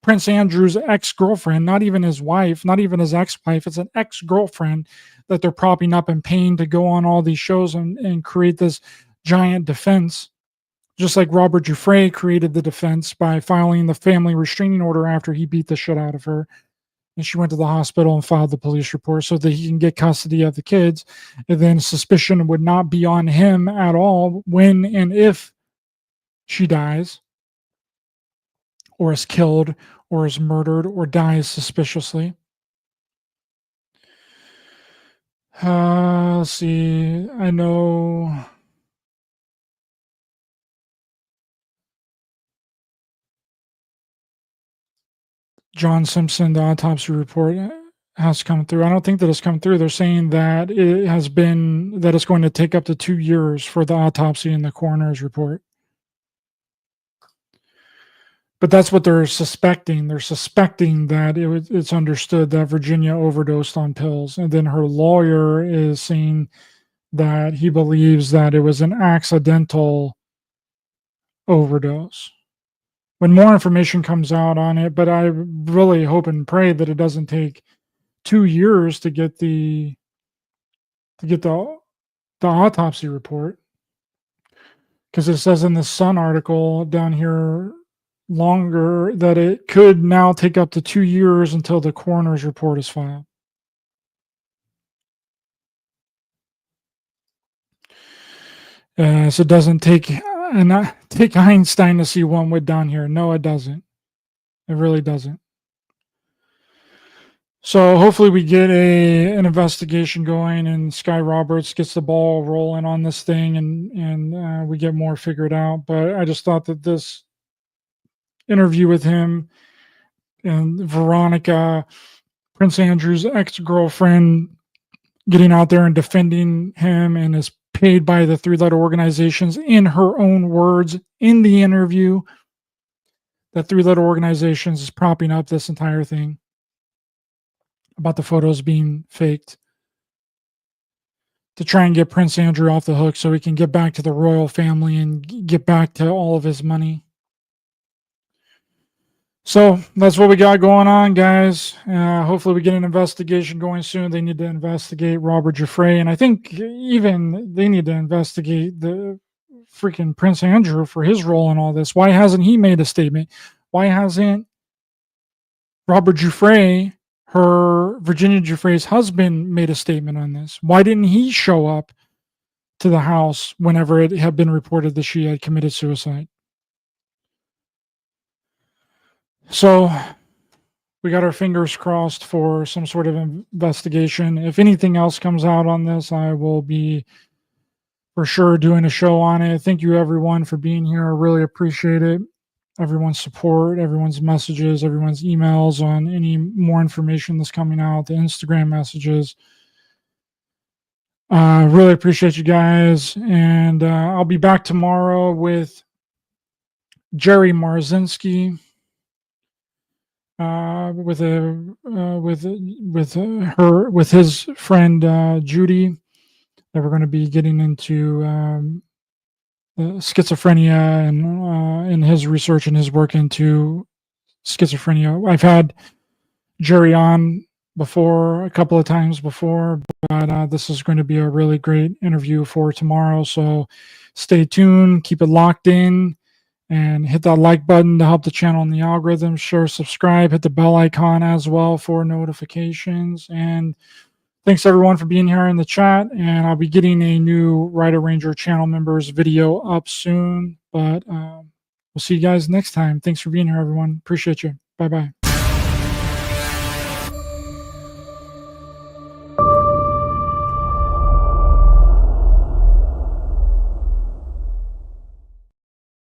Prince Andrew's ex-girlfriend, not even his wife, not even his ex-wife, it's an ex-girlfriend that they're propping up and paying to go on all these shows and create this giant defense. Just like Robert Giuffre created the defense by filing the family restraining order after he beat the shit out of her. And she went to the hospital and filed the police report so that he can get custody of the kids. And then suspicion would not be on him at all when and if she dies, or is killed, or is murdered, or dies suspiciously. Let's see. I know John Simpson, the autopsy report has come through. I don't think that it's come through. They're saying that it's going to take up to 2 years for the autopsy and the coroner's report. But that's what they're suspecting. They're suspecting that it's understood that Virginia overdosed on pills. And then her lawyer is saying that he believes that it was an accidental overdose. When more information comes out on it, but I really hope and pray that it doesn't take 2 years to get the autopsy report, because it says in the Sun article down here longer that it could now take up to 2 years until the coroner's report is filed. So it doesn't take Einstein to see one wood down here. No, it doesn't. It really doesn't. So hopefully we get an investigation going and Sky Roberts gets the ball rolling on this thing and we get more figured out. But I just thought that this interview with him and Veronica, Prince Andrew's ex-girlfriend, getting out there and defending him and is paid by the three-letter organizations, in her own words in the interview, that three-letter organizations is propping up this entire thing about the photos being faked to try and get Prince Andrew off the hook so he can get back to the royal family and get back to all of his money. So that's what we got going on, guys. Hopefully we get an investigation going soon. They need to investigate Robert Giuffre, and I think even they need to investigate the freaking Prince Andrew for his role in all this. Why hasn't he made a statement? Why hasn't Robert Giuffre, Virginia Giuffre's husband, made a statement on this? Why didn't he show up to the house whenever it had been reported that she had committed suicide? So we got our fingers crossed for some sort of investigation. If anything else comes out on this, I will be for sure doing a show on it. Thank you everyone for being here. I really appreciate it. Everyone's support, everyone's messages, everyone's emails on any more information that's coming out, the Instagram messages. Really appreciate you guys. And I'll be back tomorrow with Jerry Marzinski. With his friend Judy, that we're going to be getting into schizophrenia and in his research and his work into schizophrenia. I've had Jerry on before, a couple of times before, but this is going to be a really great interview for tomorrow. So stay tuned, keep it locked in, and hit that like button to help the channel in the algorithm. Share, subscribe, hit the bell icon as well for notifications. And thanks everyone for being here in the chat. And I'll be getting a new Ryder Ranger channel members video up soon. But we'll see you guys next time. Thanks for being here, everyone. Appreciate you. Bye-bye.